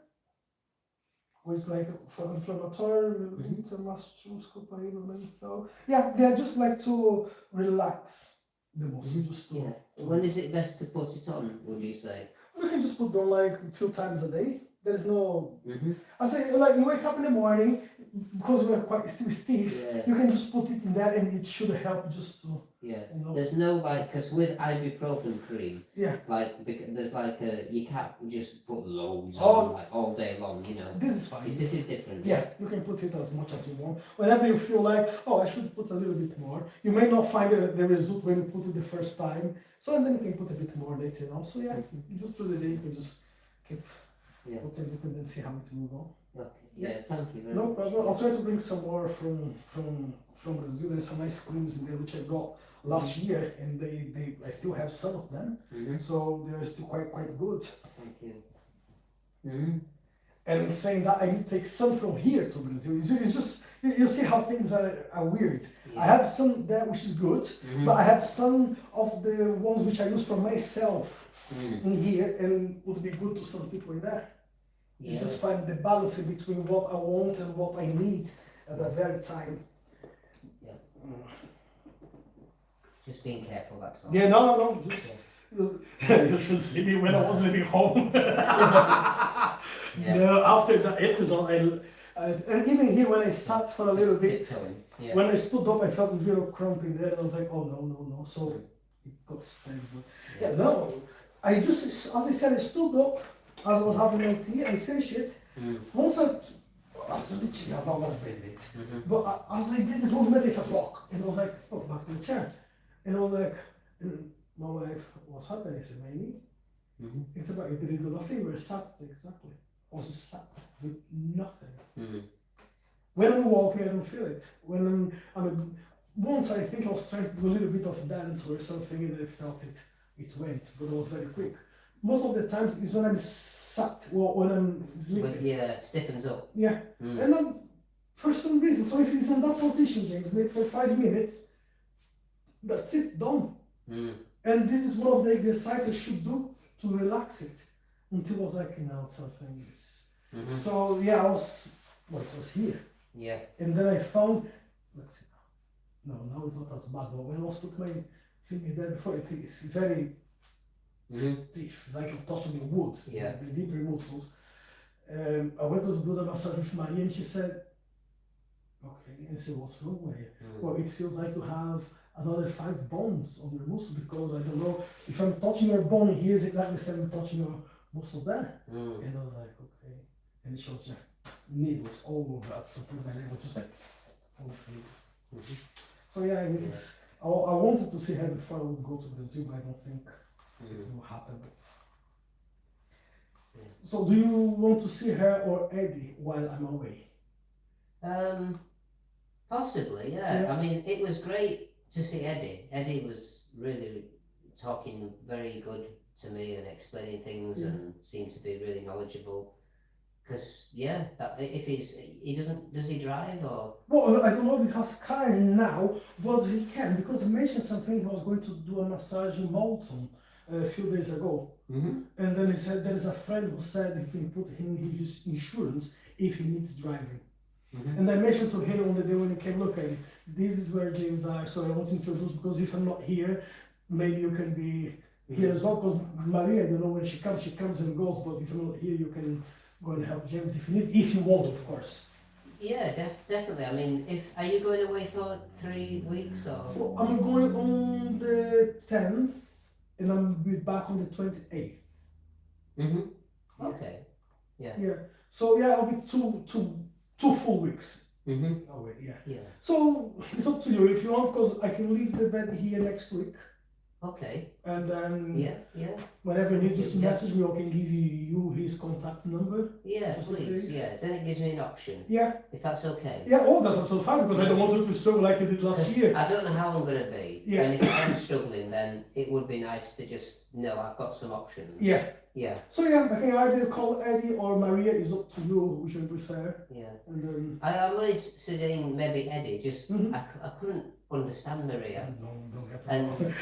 which is like for inflammatory, menthol. Yeah, they're just like to relax the muscle. Just to, When is it best to put it on, would you say? you can just put them like a few times a day. There's no. Mm-hmm. I say like you wake up in the morning because we're quite still stiff. Yeah. You can just put it in there and it should help just to. Yeah. You know. There's no like, because with ibuprofen cream, Yeah. like there's like you can't just put loads Oh. on like all day long, you know. This is fine. This is different. Yeah, you can put it as much as you want. Whenever you feel like, oh, I should put a little bit more. You may not find the result when you put it the first time. So and then you can put a bit more later on. So yeah, just through the day you can just keep putting it and then see how it will go. Okay. Yeah. Thank you very No much. problem. I'll try to bring some more from Brazil. There's some nice creams in there which I got last year, and I still have some of them. So they're still quite good. Thank you. And saying that I need to take some from here to Brazil. It's just you see how things are weird. Yeah. I have some there which is good, but I have some of the ones which I use for myself in here, and would be good to some people in there. You just find the balance between what I want and what I need at that very time. Yeah. Just being careful, that's all. Yeah, no. Just, you should see me when I was living home. No, after that episode, and even here when I sat for a little bit, Tiptoeing. Yeah. when I stood up, I felt a little crump in there, and I was like, oh no. So it got straight. Yeah, no. I just, as I said, I stood up as I was having my tea. I finished it. Once I was literally about one minute, but as I did this movement, it felt and I was like, oh, back to the chair, and I was like, my wife, what's happening? I said, my knee. It's about you didn't do nothing. We were sat exactly. I was just sat with nothing. When I'm walking, I don't feel it. When once I think I was trying to do a little bit of dance or something, and I felt it. It went, but it was very quick. most of the times is when I'm sat or when I'm sleeping. But yeah, stiffens up. Yeah. Mm. And then for some reason, so if it's in that position, James, maybe for 5 minutes, that's it, done. Mm. And this is one of the exercises I should do to relax it until I was like, no, something is. Mm-hmm. So yeah, it was here. Yeah. And then I found, let's see now. No, now it's not as bad, but when I was put my finger there before, it's very stiff, like I'm touching the wood, Yeah. the deeper muscles. I went to do the massage with Maria and she said, okay, and I said, what's wrong with you? Well, it feels like you have another 5 bones on your muscle because I don't know if I'm touching your bone here is exactly the same as touching your muscle there. Mm. And I was like, okay. And she was just needles all over up, so my leg was just like full of needles. Mm-hmm. So yeah, it's, I wanted to see her before I would go to Brazil, but I don't think it will happen. Yeah. So do you want to see her or Eddie while I'm away? Possibly, yeah. Yeah. I mean, it was great to see Eddie. Eddie was really talking very good to me and explaining things and seemed to be really knowledgeable. Because that if does he drive or? Well, I don't know if he has car now, but he can because he mentioned something. He was going to do a massage in Malton a few days ago, and then he said there is a friend who said he can put him in his insurance if he needs driving. And I mentioned to him on the day when he came, look, Eddie, this is where James are, so I want to introduce because if I'm not here, maybe you can be here as well. Because Maria, I don't know when she comes and goes, but if I'm not here, you can go and help James if you need, if you want, of course. Yeah, definitely. I mean, are you going away for 3 weeks or? Well, I'm going on the 10th, and I'll be back on the 28th. Okay. Yeah. Yeah. So yeah, I'll be two full weeks. Away. Yeah. So it's up to you if you want, because I can leave the bed here next week. Okay. And then Yeah. whenever you need, just message me, or I can give you his contact number. Yeah, Just in please. case. Yeah. Then it gives me an option. Yeah. If that's okay. Yeah. Oh, that's absolutely fine because I don't want you to struggle like you did last 'Cause year. I don't know how I'm going to be. Yeah. And if I'm struggling, then it would be nice to just know I've got some options. Yeah. Yeah. So yeah, I can either call Eddie or Maria. Is up to you which you prefer. Yeah. And then I'm only suggesting maybe Eddie. Just Mhm. I couldn't understand Maria. don't get And me wrong.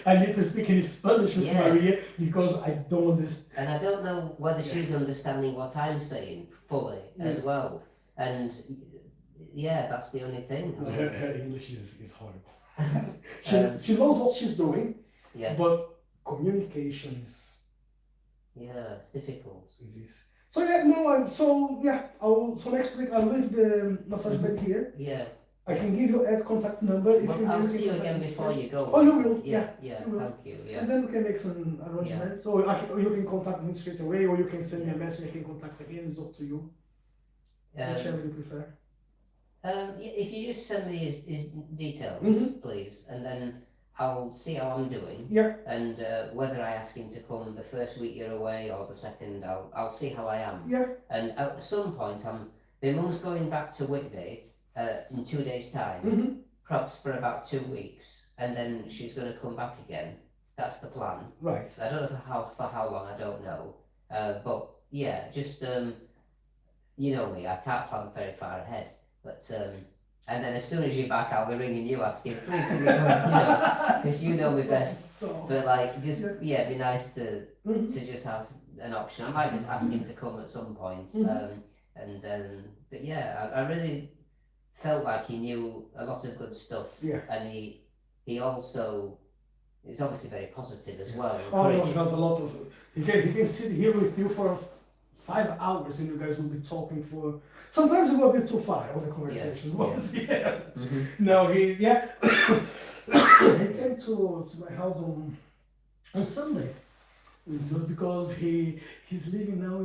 I need to speak in Spanish with Yeah. Maria because I don't understand. And I don't know whether she's understanding what I'm saying fully as well. And that's the only thing. I mean, Her English is horrible. she knows what she's doing, yeah, but communication is it's difficult. this. So yeah, no, so next week I'll leave the massage bed here. Yeah. I can give you Ed's contact number if Well, you I'll need see you contact again his before friend. you go. Oh, you will, Yeah, you will. thank you. Yeah. And then we can make some arrangements. Or you can contact him straight away, or you can send me a message. I can contact again. It's up to you. Whichever you prefer. If you just send me his details, please, and then I'll see how I'm doing. Yeah. And whether I ask him to come the first week you're away or the second, I'll see how I am. Yeah. And at some point, my mum's going back to Whitby in 2 days' time, perhaps for about 2 weeks, and then she's going to come back again. That's the plan. Right. I don't know for how long. I don't know. But yeah, just you know me. I can't plan very far ahead. But and then as soon as you're back, I'll be ringing you asking, please can we come, because you know me best. But like, just it'd be nice to just have an option. I might just ask him to come at some point. But yeah, I really felt like he knew a lot of good stuff. Yeah. And he also is obviously very positive as well. Oh no, he encouraging. has a lot of. He can sit here with you for 5 hours, and you guys will be talking for. Sometimes it will be too far on the conversations. No, he came to my house on Sunday because he's living now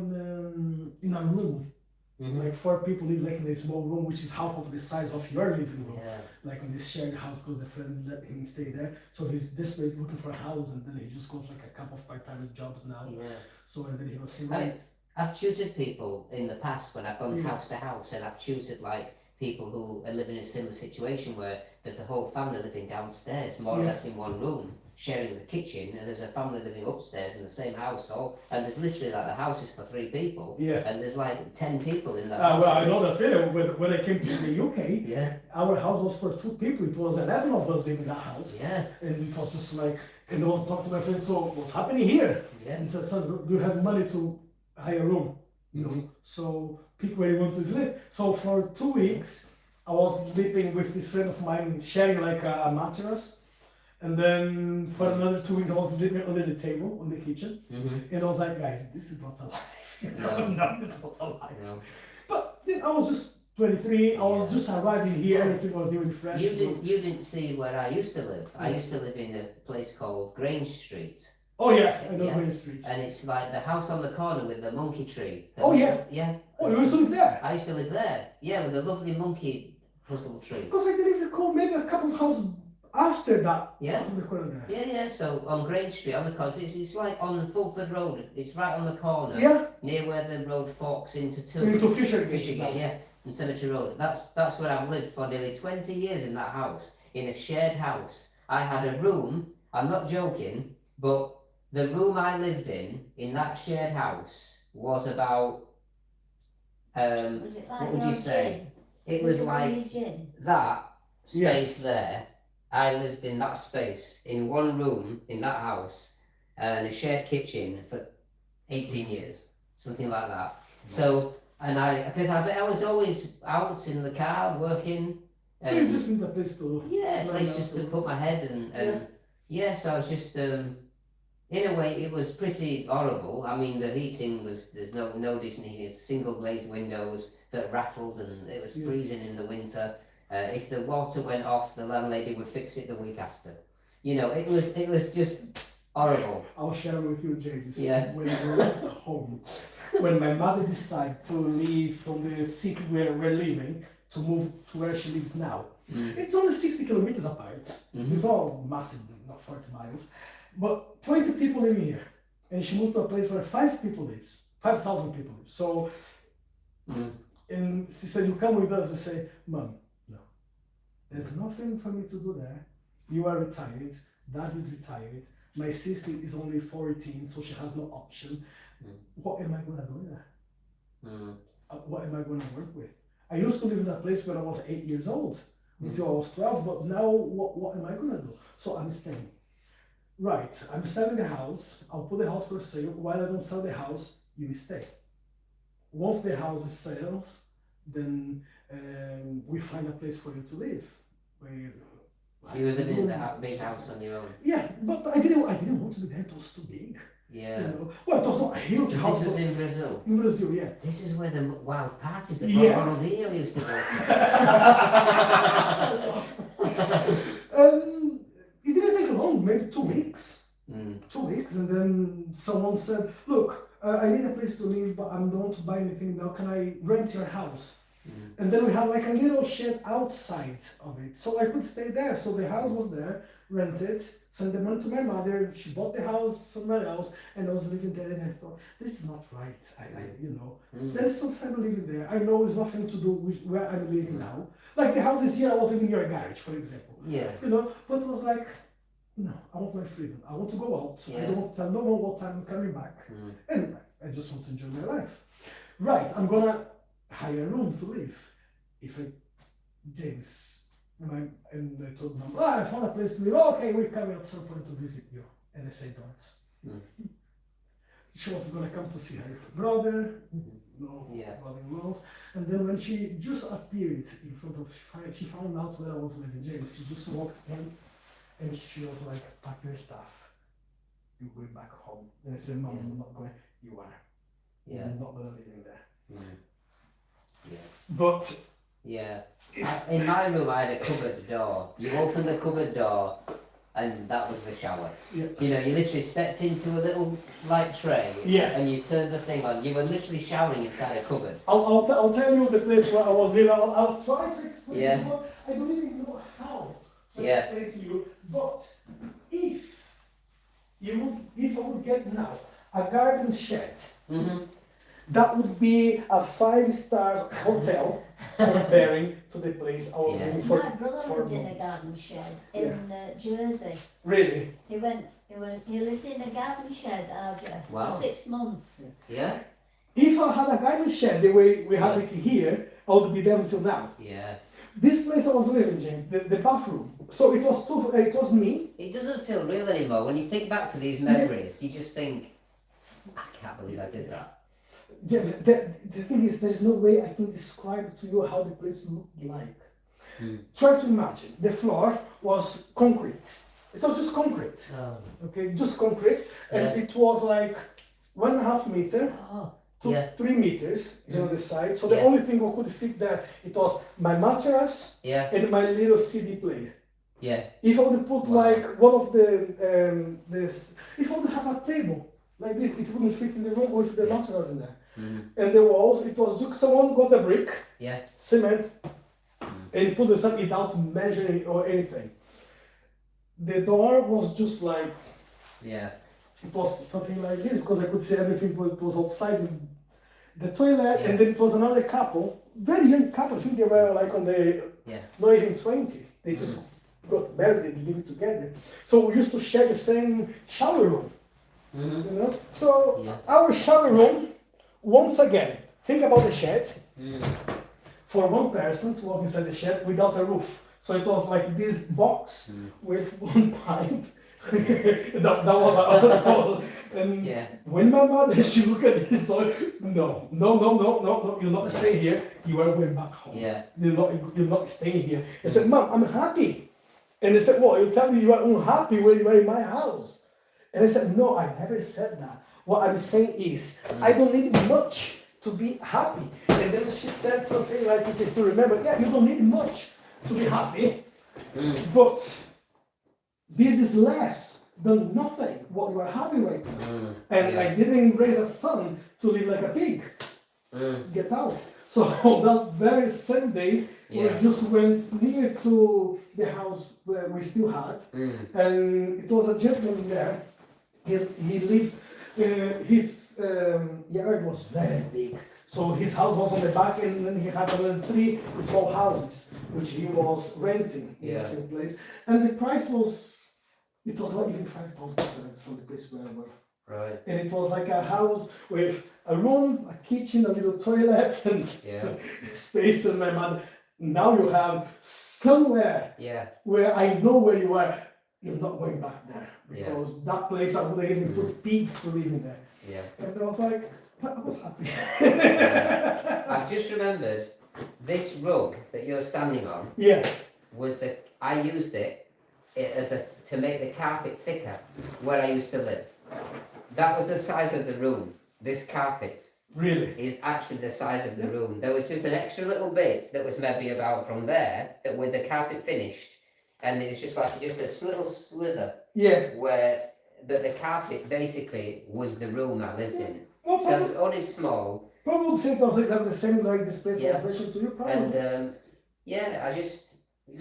in a room. Like 4 people live like in a small room, which is half of the size of your living room. Like in this shared house because the friend let him stay there. So he's desperate looking for a house, and then he just got like a couple of part-time jobs now. So and then he was saying, I've tutored people in the past when I've gone house to house, and I've tutored like people who are living in a similar situation where there's a whole family living downstairs, more or Yeah. less in one room, sharing the kitchen, and there's a family living upstairs in the same household, and there's literally like the house is for 3 people, Yeah. and there's like 10 people in that Well, house. I know that feeling. When I came to the UK, Yeah, our house was for 2 people. It was 11 of us living in that house. yeah, And it was just like, and I was talking to my friend, so what's happening here? yeah. And said, son, do you have money to hire a room? You know, Mhm. so pick where you want to sleep. So for 2 weeks, I was sleeping with this friend of mine, sharing like a mattress. And then for another 2 weeks, I was sleeping under the table on the kitchen. Mm-hmm. And I was like, guys, this is not a life. No. No, this is not a life. No. But then I was just 23. I was Yeah. just arriving here. Everything was really fresh. You didn't see where I used to live. I used to live in a place called Grange Street. Oh yeah, I know Yeah. Green Street. And it's like the house on the corner with the monkey tree. Oh, yeah. Yeah. Oh, you used to live there? I used to live there. Yeah, with a lovely monkey puzzle tree. Because I didn't recall maybe a couple of houses after that. Yeah. on the corner there. Yeah, yeah. So on Grange Street, on the corner, it's like on Fulford Road. It's right on the corner, Yeah, near where the road forks into into Fisher Fisher Gate. Gate, yeah, and Cemetery Road. That's where I've lived for nearly 20 years in that house, in a shared house. I had a room. I'm not joking, but the room I lived in that shared house was about Was it like what would you your say? gym? It was it like your gym? that Yeah. space there. I lived in that space in one room in that house and a shared kitchen for 18 years, something like that. So, and because I was always out in the car working. So you just need a place to. Yeah, a learn place how just to- to put my head and yeah, so I was just in a way it was pretty horrible. I mean the heating was there's no decent heating, it's single glazed windows that rattled and it was Yeah. freezing in the winter. If the water went off, the landlady would fix it the week after. You know, it was just horrible. I'll share with you, James. Yeah. When I left home, when my mother decided to leave from the city where we're living to move to where she lives now, it's only 60 kilometers apart. Mhm. It's all massive, not 40 miles. But 20 people live here. And she moved to a place where 5,000 people live. So, Mm. and she said, you come with us. I say, Mom, no. There's nothing for me to do there. You are retired. Dad is retired. My sister is only 14, so she has no option. Mm. What am I going to do there? Mm. What am I going to work with? I used to live in that place when I was 8 years old Mm. until I was 12, but now what am I going to do? So I'm staying. Right, I'm selling the house. I'll put the house for sale. While I don't sell the house, you stay. Once the house is sells, then we find a place for you to live. So you were living in the big house on your own. Yeah, but I didn't want to be there. It was too big. Yeah. You know? Well, it was not a huge house. This was but in Brazil. in Brazil, yeah. This is where the wild parties that Yeah. Ronaldinho used to go to. It didn't take long, maybe 2 weeks. Mm. 2 weeks, and then someone said, look, I need a place to live, but I don't want to buy anything now. Can I rent your house? Mm. And then we had like a little shed outside of it, so I could stay there. So the house was there, rented, sent the money to my mother. She bought the house somewhere else, and I was living there. And I thought, this is not right. There is some family living there. I know it's nothing to do with where I'm living now. Like the house is here, I was living near a garage, for example. Yeah. But it was like, no, I want my freedom. I want to go out. I Yeah. don't want to tell no one what time I'm coming back. Mm. And I just want to enjoy my life. Right, I'm gonna hire a room to live. If I, James, and I told them, I found a place to live. Okay, we're coming at some point to visit you. And I said, don't. Mm. She was gonna come to see her brother, no Yeah. brother-in-laws. And then when she just appeared in front of, she found out where I was living, James. She just walked in. And she was like, pack your stuff. You're going back home. And I said, no, I'm not going. You are. Yeah. You're not going to live in there. Mm. Yeah. But Yeah. In my room, I had a cupboard door. You open the cupboard door, and that was the shower. yeah, You know, you literally stepped into a little light tray, Yeah. and you turned the thing on. You were literally showering inside a cupboard. I'll tell you the place where I was in. I'll try to explain Yeah. to you. I don't even know how to Yeah. explain to you. But if I would get now a garden shed, Mm-hmm. That would be a 5-star hotel comparing to the place I was Yeah. living My for brother lived in a months. garden shed in Jersey. Really? He lived in a garden shed, RJ, Wow. for 6 months. Yeah. If I had a garden shed the way we have it here, I would be there until now. Yeah. This place I was living, James, the bathroom. So it was me. It doesn't feel real anymore. When you think back to these memories, you just think, I can't believe I did that. James, the thing is, there's no way I can describe to you how the place looked like. Try to imagine. The floor was concrete. It was just concrete. Oh. Okay, just concrete. And Yeah. it was like 1.5 meter. Oh. to Yeah. 3 meters on the side. So the Yeah. only thing I could fit there, it was my mattress Yeah. and my little CD player. Yeah. If I would put Wow. like one of the if I would have a table like this, it wouldn't fit in the room with the Yeah. mattress in there. Mm. And the walls, it was just someone got a brick, Yeah. cement, and put the side without measuring or anything. The door was just like, Yeah. it was something like this because I could see everything, but it was outside the toilet. Yeah. And then it was another couple, very young couple. I think they were like on the Yeah. not even 20. They just got married and lived together. So we used to share the same shower room, Mm-hmm. you know. So Yeah. our shower room, once again, think about the shed. Mm. For one person to walk inside the shed without a roof. So it was like this box with one pipe. that was and Yeah. when my mother she looked at this, so no, you're not staying here. You are going back home. Yeah. You're not staying here. I said, Mom, I'm happy. And they said, well, you tell me you are unhappy when you are in my house. And I said, no, I never said that. What I'm saying is, I don't need much to be happy. And then she said something like, which I still remember, yeah, you don't need much to be happy, but this is less than nothing what you are having right now. And Yeah. I didn't raise a son to live like a pig. Get out. So that very same day, Yeah. we just went near to the house where we still had, and it was a gentleman there. He lived, his yard was very big. So his house was on the back, and then he had another 3 small houses, which he was renting in Yeah. the same place. And the price was, it was not even 5,000 difference from the place where I were. Right. And it was like a house with a room, a kitchen, a little toilet, and Yeah. space. And my mother, now you have somewhere Yeah. where I know where you are. You're not going back there Yeah. because that place I would have even put pig to live in there. Yeah. And I was like, I was happy. I've just remembered this rug that you're standing on Yeah. was I used it as to make the carpet thicker where I used to live. That was the size of the room. This carpet Really? is actually the size of the room. There was just an extra little bit that was maybe about from there that with the carpet finished, and it was just like just a little slither Yeah. where the carpet basically was the room I lived in. Well, So it's only small, probably would say it was like the same like this place I Yeah. was mentioned to you, probably. and yeah,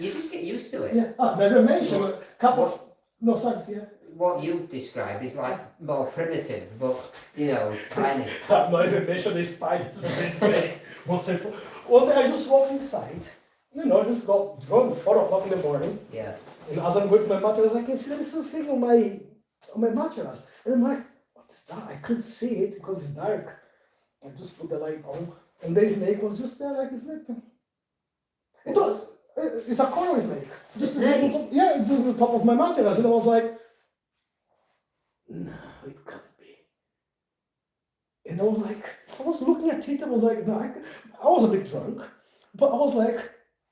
you just get used to it. Yeah. Never mentioned a couple of, no, sorry, yeah. What you described is like more primitive, but you know, tiny. I'm not even mentioned the spiders in this thing. One day I just walked inside, you know, I just got drunk 4 o'clock in the morning, Yeah, and as I'm going to my mattress, I can see there is something on my mattress. And I'm like, what's that? I couldn't see it because it's dark. I just put the light on, and the snake was just there like a sleeping. It was, it's a coral snake. Just Snake? yeah, it's on the top of my mattress, and I was like, no, it can't be. And I was like, I was looking at it, I was like, no, I was a bit drunk, but I was like,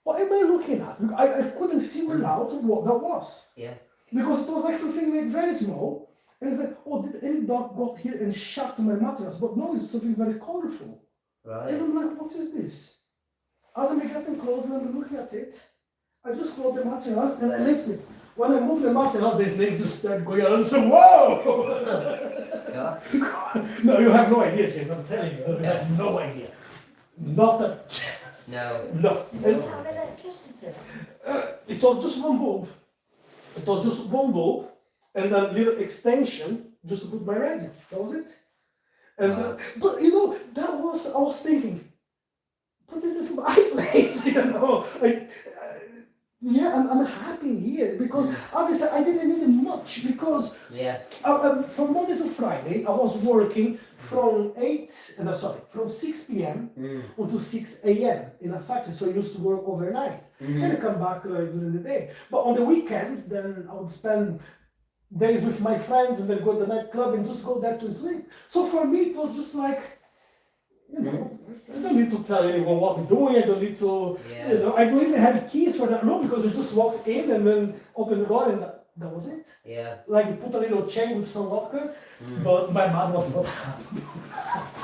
what am I looking at? I couldn't figure out what that was. yeah, Because it was like something like very small. And it's like, oh, did any dog got here and shot to my mattress? But no, it's something very colorful. And right. I'm like, what is this? As I'm getting closer and I'm looking at it, I just closed the mattress and I left it. When I moved the mattress, the snake just started going on. So, whoa! Yeah. No, you have no idea, James. I'm telling you, you have no idea. Not a chance. No. No. Do you have electricity? It was just one bulb. It was just one bulb and a little extension just to put my radio. That was it. And Wow. but that was I was thinking, but this is my place, Like, yeah, I'm happy here because, as I said, I didn't need much because Yeah. from Monday to Friday I was working from from 6 p.m. until 6 a.m. in a factory. So I used to work overnight and I come back during the day. But on the weekends, then I would spend days with my friends and then go to the nightclub and just go there to sleep. So for me, it was just like, I don't need to tell anyone what I'm doing. I don't need to, Yeah. I don't even have keys for that room because you just walk in and then open the door and that was it. Yeah. Like you put a little chain with some locker, but my mom was not happy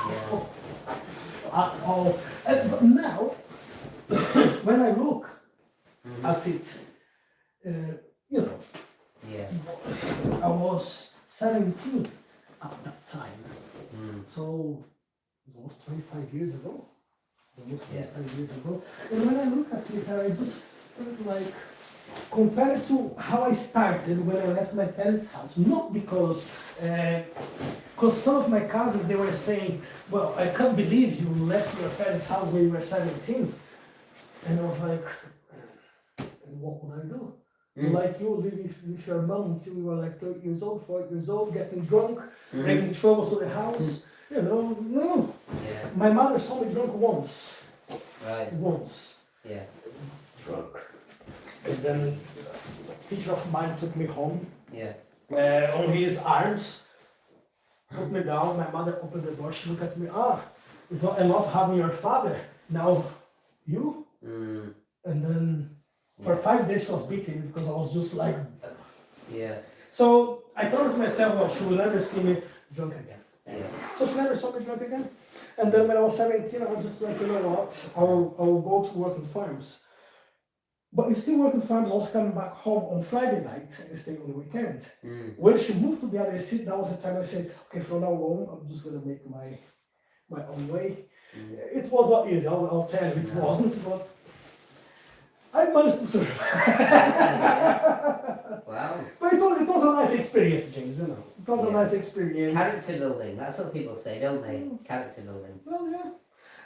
Yeah. at all. But now, when I look at it, Yeah. I was 17 at that time. So it was almost 25 years ago. Almost 25 years ago. And when I look at it, I just felt like, compared to how I started when I left my parents' house, not because some of my cousins, they were saying, well, I can't believe you left your parents' house when you were 17. And I was like, what would I do? Like you live with your mom until you were like 30 years old, 40 years old, getting drunk, bringing troubles to the house. No. Yeah. My mother saw me drunk once. Right. Once. Yeah. Drunk. And then a teacher of mine took me home Yeah. on his arms, put me down. My mother opened the door. She looked at me. It's not enough having your father. Now you. And then for 5 days she was beating me because I was just like. Yeah. So I promised myself, well, she will never see me drunk again. Yeah. So she never saw me drunk again. And then when I was 17, I was just like, you know what? I will go to work in farms. But I still work in farms. I was coming back home on Friday night and staying on the weekend. When she moved to the other city, that was the time I said, okay, from now on, I'm just going to make my own way. It was not easy, I'll tell you, it wasn't, but I managed to survive. Wow. But it was a nice experience, James, It was a nice experience. Character building, that's what people say, don't they? Character building. Well, yeah.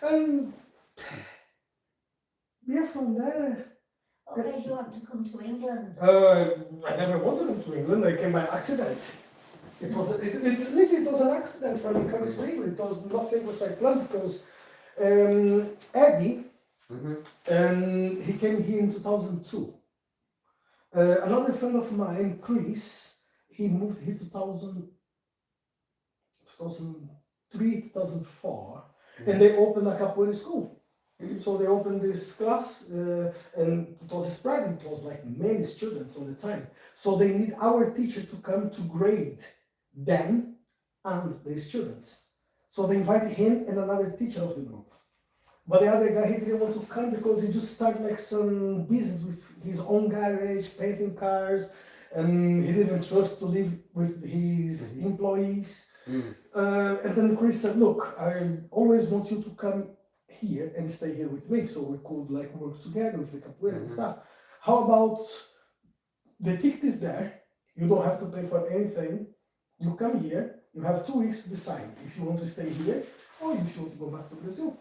And from there, What made you want to come to England? I never wanted to come to England. I came by accident. It was an accident for me coming to England. It was nothing which I planned because Eddie, and he came here in 2002. Another friend of mine, Chris, he moved here 2003, 2004, and they opened a capoeira school. So they opened this class, and it was spread. It was like many students all the time. So they need our teacher to come to grade them and the students. So they invited him and another teacher of the group. But the other guy, he didn't want to come because he just started like some business with his own garage, painting cars, and he didn't trust to live with his employees. And then Chris said, look, I always want you to come here and stay here with me so we could like work together with the capoeira and stuff. How about the ticket is there, you don't have to pay for anything, you come here, you have 2 weeks to decide if you want to stay here or if you want to go back to Brazil.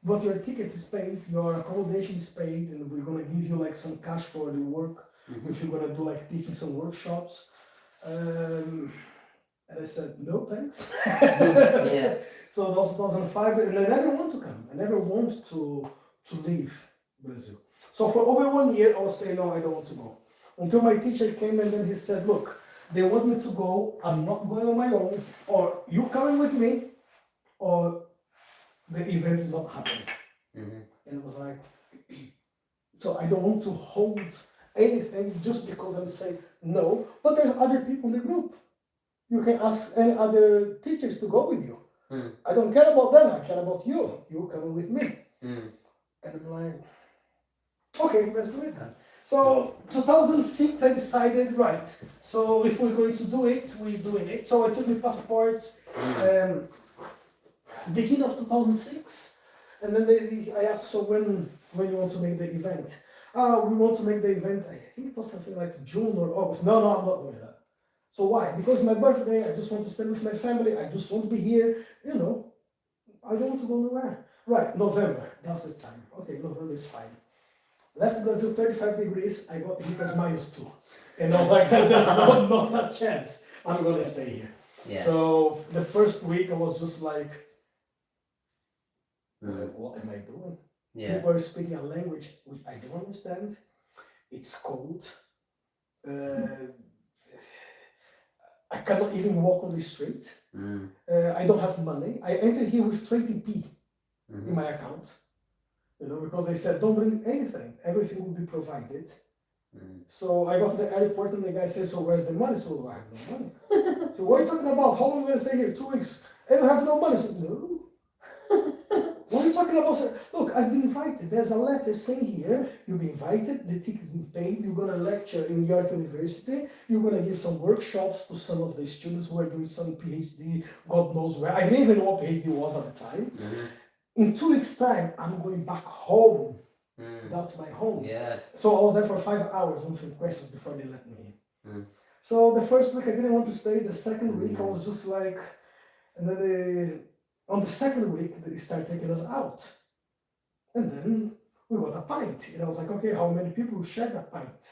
But your ticket is paid, your accommodation is paid, and we're gonna give you like some cash for the work if you're gonna do like teaching some workshops. And I said, no thanks. Yeah. So that was 2005, and I never want to come. I never want to leave Brazil. So for over 1 year, I was saying, no, I don't want to go. Until my teacher came and then he said, look, they want me to go, I'm not going on my own, or you coming with me, or the event is not happening. And it was like, so I don't want to hold anything just because I'm saying no, but there's other people in the group. You can ask any other teachers to go with you. I don't care about them, I care about you. You coming with me. And I'm like, okay, let's do it then. So 2006 I decided, right, so if we're going to do it, we're doing it. So I took my passport beginning of 2006, and then I asked, so when you want to make the event? We want to make the event, I think it was something like June or August. No, I'm not doing that. So why? Because my birthday, I just want to spend with my family, I just want to be here, you know, I don't want to go nowhere. Right, November, that's the time. Okay, November is fine. Left Brazil 35 degrees, I got hit as -2. And I was like, there's not a chance I'm gonna stay here. Yeah. So the first week I was just like, what am I doing? Yeah. People are speaking a language which I don't understand. It's cold. I cannot even walk on the street. I don't have money. I entered here with 20p in my account. You know, because they said don't bring anything. Everything will be provided. So I got to the airport and the guy says, so where's the money? So I have no money. So what are you talking about? How long are you going to stay here? 2 weeks. And you have no money. So, no. What are you talking about? So, look, I've been invited. There's a letter saying here, you've been invited, the ticket's been paid, you're going to lecture in York University, you're going to give some workshops to some of the students who are doing some PhD, God knows where. I didn't even know what PhD was at the time. In 2 weeks' time, I'm going back home. That's my home. Yeah. So I was there for 5 hours answering questions before they let me in. So the first week I didn't want to stay. The second week I was just like, and then on the second week they started taking us out. And then we got a pint. And I was like, okay, how many people will share that pint?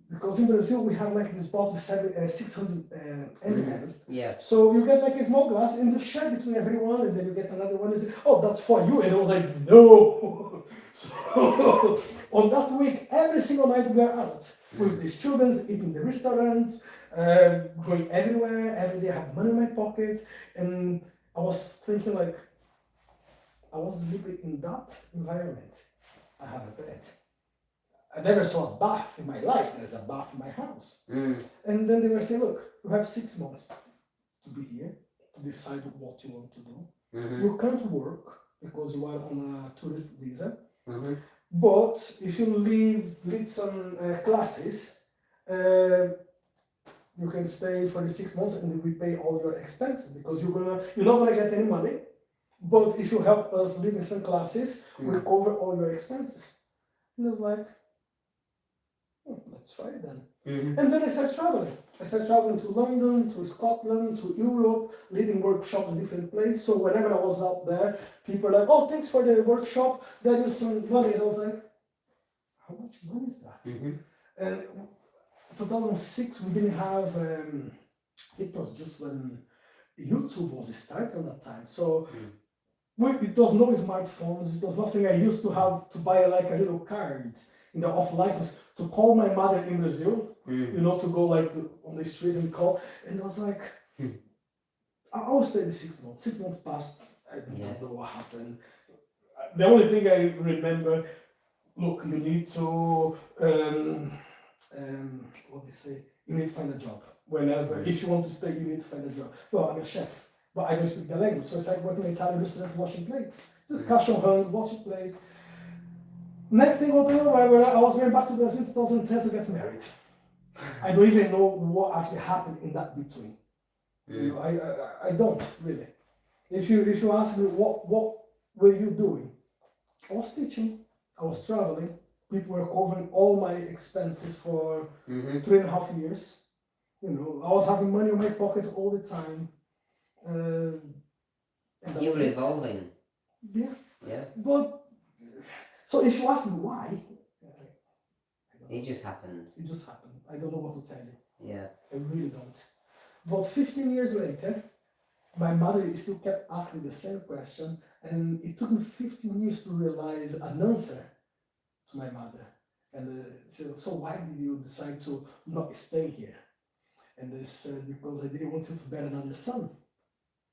Because in Brazil we have like this bottle 600 ml. Yeah. So you get like a small glass and you share between everyone, and then you get another one and say, oh, that's for you. And I was like, no. So on that week, every single night we are out with the students, eating the restaurants, going everywhere. Every day I have money in my pocket. And I was thinking like, I was living in that environment. I have a bed. I never saw a bath in my life. There's a bath in my house. And then they were saying, look, you have 6 months to be here, to decide what you want to do. You can't work because you are on a tourist visa. But if you lead some classes, you can stay for the 6 months and we pay all your expenses because you're not gonna get any money. But if you help us lead in some classes, we cover all your expenses. And I was like, let's try it then. And then I started traveling. I started traveling to London, to Scotland, to Europe, leading workshops in different places. So whenever I was out there, people were like, oh, thanks for the workshop. There is some money. And I was like, how much money is that? And 2006, we didn't have, it was just when YouTube was starting at that time. So it was no smartphones. It was nothing. I used to have to buy like a little card in the off license to call my mother in Brazil, you know, to go like on the streets and call. And I was like, I'll stay the 6 months. 6 months passed. I don't know what happened. The only thing I remember, look, you need to, what they say, you need to find a job. Whenever, if you want to stay, you need to find a job. Well, I'm a chef, but I don't speak the language. So I started working in an Italian restaurant washing plates. Just cash on hand, washing plates. Next thing what I know, I was going back to Brazil in 2010 to get married. I don't even know what actually happened in that between. You know, I don't really. If you ask me what were you doing, I was teaching, I was traveling. People were covering all my expenses for 3.5 years. You know, I was having money in my pocket all the time. And You were evolving. Yeah. But so if you ask me why, it just happened. It just happened. I don't know what to tell you. Yeah. I really don't. But 15 years later, my mother still kept asking the same question, and it took me 15 years to realize an answer to my mother. And so why did you decide to not stay here? And they said, because I didn't want you to bear another son.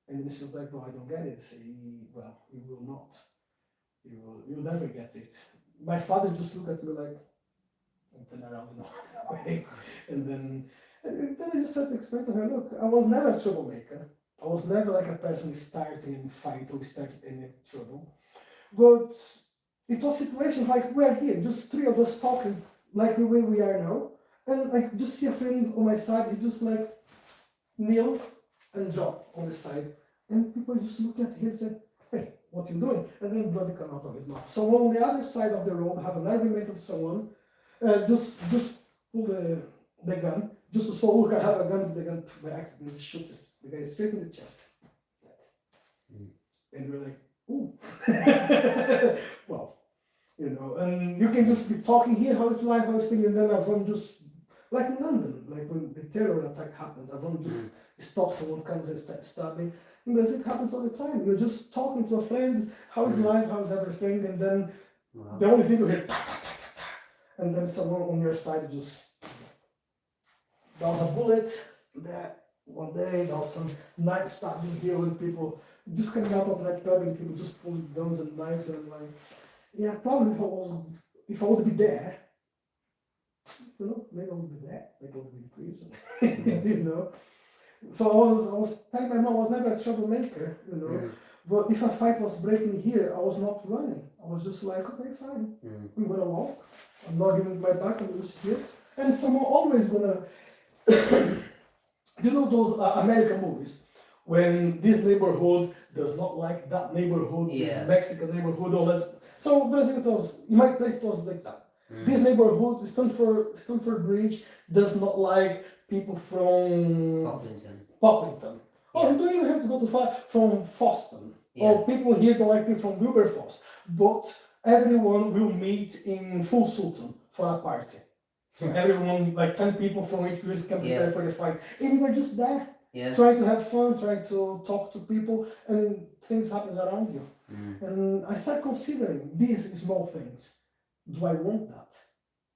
And then she was like, no, I don't get it. Say, well, you will not. You'll never get it. My father just looked at me like, and turn around and walked away. And then I just had to explain to her, look, I was never a troublemaker. I was never like a person starting in fight or starting any trouble. But it was situations like we're here, just 3 of us talking like the way we are now. And I just see a friend on my side, he just like kneel and drop on the side. And people just look at him and say, hey, what you doing? And then blood come out of his mouth. Someone on the other side of the road have an argument with someone, just pull the gun, just to show, look, I have a gun, the gun by accident shoots the guy straight in the chest. And we're like, ooh. Well, you know, and you can just be talking here, how is life, how is things, and then everyone just, like in London, like when the terror attack happens, everyone just stops, someone comes and starts stabbing. And it happens all the time. You're just talking to a friend, how is life, how's everything, and then the only thing you hear, and then someone on your side just, there was a bullet there one day, there was some knife stabs in here when people just coming out of that club and people just pulling guns and knives, and I'm like, yeah, probably if I would be there, you know, maybe I would be there, maybe I would be in prison, you know. So I was telling my mom I was never a troublemaker, you know. But if a fight was breaking here, I was not running. I was just like, okay, fine, I'm gonna walk. I'm not giving my back. I'm just here, and someone always gonna. You know those American movies when this neighborhood does not like that neighborhood, this Mexican neighborhood, all that. So Brazil was, in my place it was like that. This neighborhood, Stanford Bridge, does not like people from Pocklington. Oh, you don't even have to go too far from Foston. Or people here don't like people from Wilberforce. But everyone will meet in Full Sultan for a party. So everyone, like 10 people from each place can prepare for the fight. And we're just there, trying to have fun, trying to talk to people, and things happen around you. And I start considering these small things. Do I want that?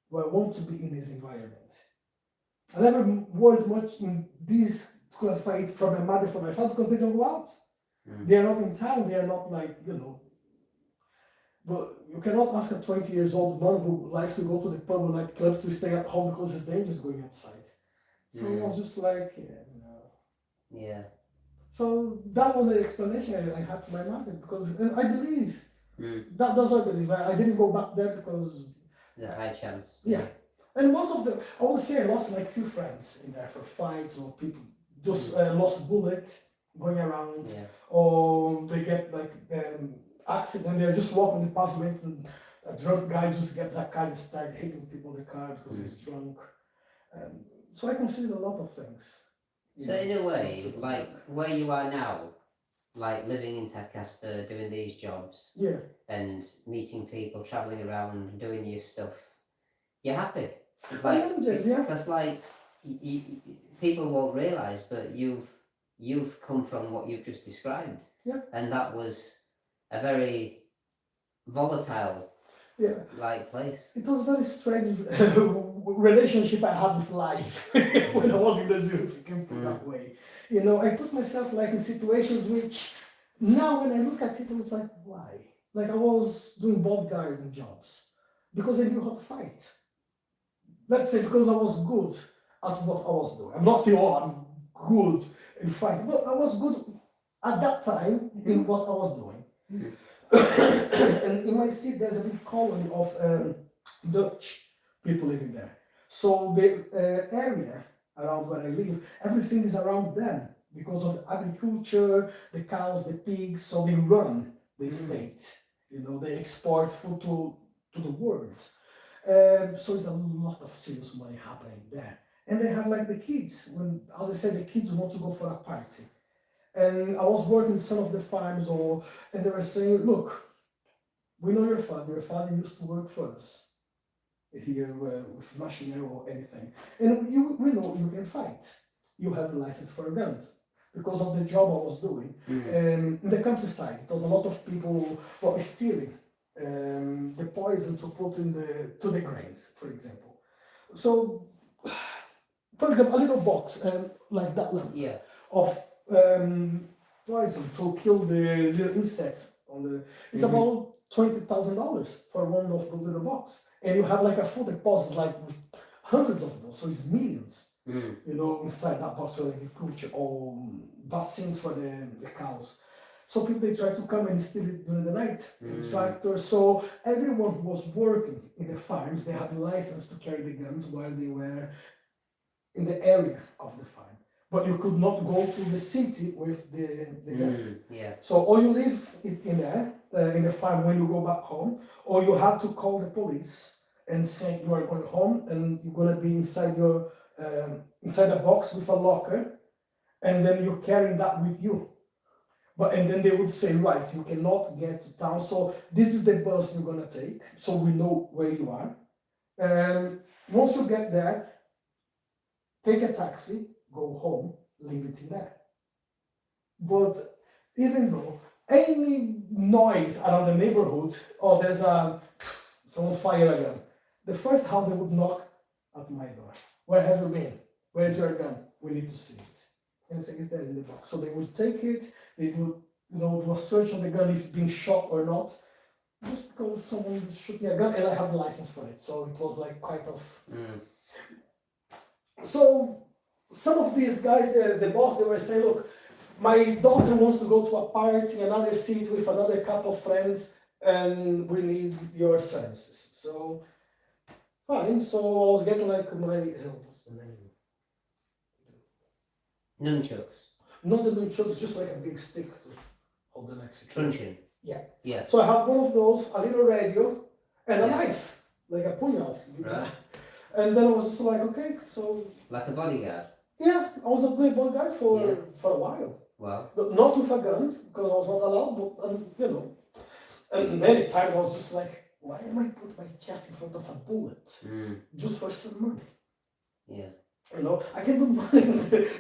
Do I want to be in this environment? I never worried much in this classified from my mother, from my father, because they don't go out. They are not in town, they are not like, you know. But you cannot ask a 20 years old man who likes to go to the pub or nightclub to stay at home because it's dangerous going outside. So I was just like, Yeah. So that was the explanation I had to my mother, because and I believe that's what I believe. I didn't go back there because there's a high chance. Yeah. And most of them, I would say I lost like few friends in there for fights, or people just lost bullets going around, or they get like accident, they're just walking the pavement and a drunk guy just gets a car and starts hitting people in the car because he's drunk. So I consider a lot of things. So in a way, like where you are now, like living in Tadcaster, doing these jobs, and meeting people, travelling around, doing your stuff, you're happy. Like, because like people won't realise, but you've come from what you've just described, and that was a very volatile, like place. It was a very strange relationship I had with life when I was in Brazil, if you can put it that way. You know, I put myself like in situations which now when I look at it, I was like, why? Like I was doing bodyguarding jobs because I knew how to fight. Let's say because I was good at what I was doing. I'm not saying, oh, I'm good in fighting, but I was good at that time in what I was doing. And in my city, there's a big colony of Dutch people living there. So the area around where I live, everything is around them because of the agriculture, the cows, the pigs. So they run the state. You know, they export food to the world. So there's a lot of serious money happening there. And they have like the kids. When, as I said, the kids want to go for a party. And I was working in some of the farms, and they were saying, look, we know your father. Your father used to work for us here with machinery or anything. And we know you can fight. You have a license for guns because of the job I was doing. In the countryside, there was a lot of people stealing the poison to put in to the grains, for example. So, for example, a little box like that lamp of poison to kill the little insects on the. It's about $20,000 for one of those little box, and you have like a full deposit, like with hundreds of those, so it's millions. You know, inside that box for like agriculture or vaccines for the cows. So people they try to come and steal it during the night. Tractors. So everyone who was working in the farms, they had a license to carry the guns while they were in the area of the farm. But you could not go to the city with the gun. So or you live in there, in the farm when you go back home, or you have to call the police and say you are going home and you're going to be inside your inside a box with a locker, and then you're carrying that with you. And then they would say, right, you cannot get to town, so this is the bus you're gonna take, so we know where you are. And once you get there, take a taxi, go home, leave it in there. But even though any noise around the neighborhood, or there's someone fire a gun, the first house they would knock at my door. Where have you been? Where's your gun? We need to see it. And I say, it's there in the box. So they would take it, they would, do a search on the gun if it's being shot or not, just because someone is shooting a gun, and I have the license for it. So it was like quite of. So some of these guys, the boss, they were saying, look, my daughter wants to go to a party in another city with another couple of friends, and we need your services. So, fine. So I was getting like what's the name? Nunchucks. Not the nunchucks, just like a big stick to hold the next. Truncheon. Yeah. Yeah. So I had one of those, a little radio, and a Yeah. knife, like a puñal. Right. And then I was just like, okay, so Like a bodyguard. yeah, I was a good bodyguard for a while. Well, But not with a gun, because I was not allowed, but, and many times I was just like, why am I put my chest in front of a bullet? Just for some money. yeah. I can do money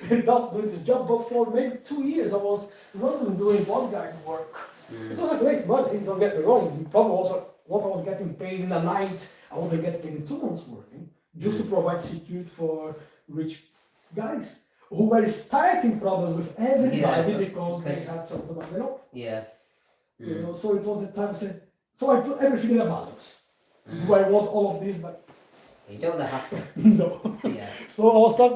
without doing this job, but for maybe 2 years I was running doing bodyguard work. It was a great money, don't get me wrong. The problem was what I was getting paid in a night, I would get paid in 2 months working, just to provide security for rich guys who were starting problems with everybody because they had something to back them up. Yeah. So it was the time to say, so I put everything in a balance. Do I want all of this? But You don't want the hassle. no. Yeah. So I was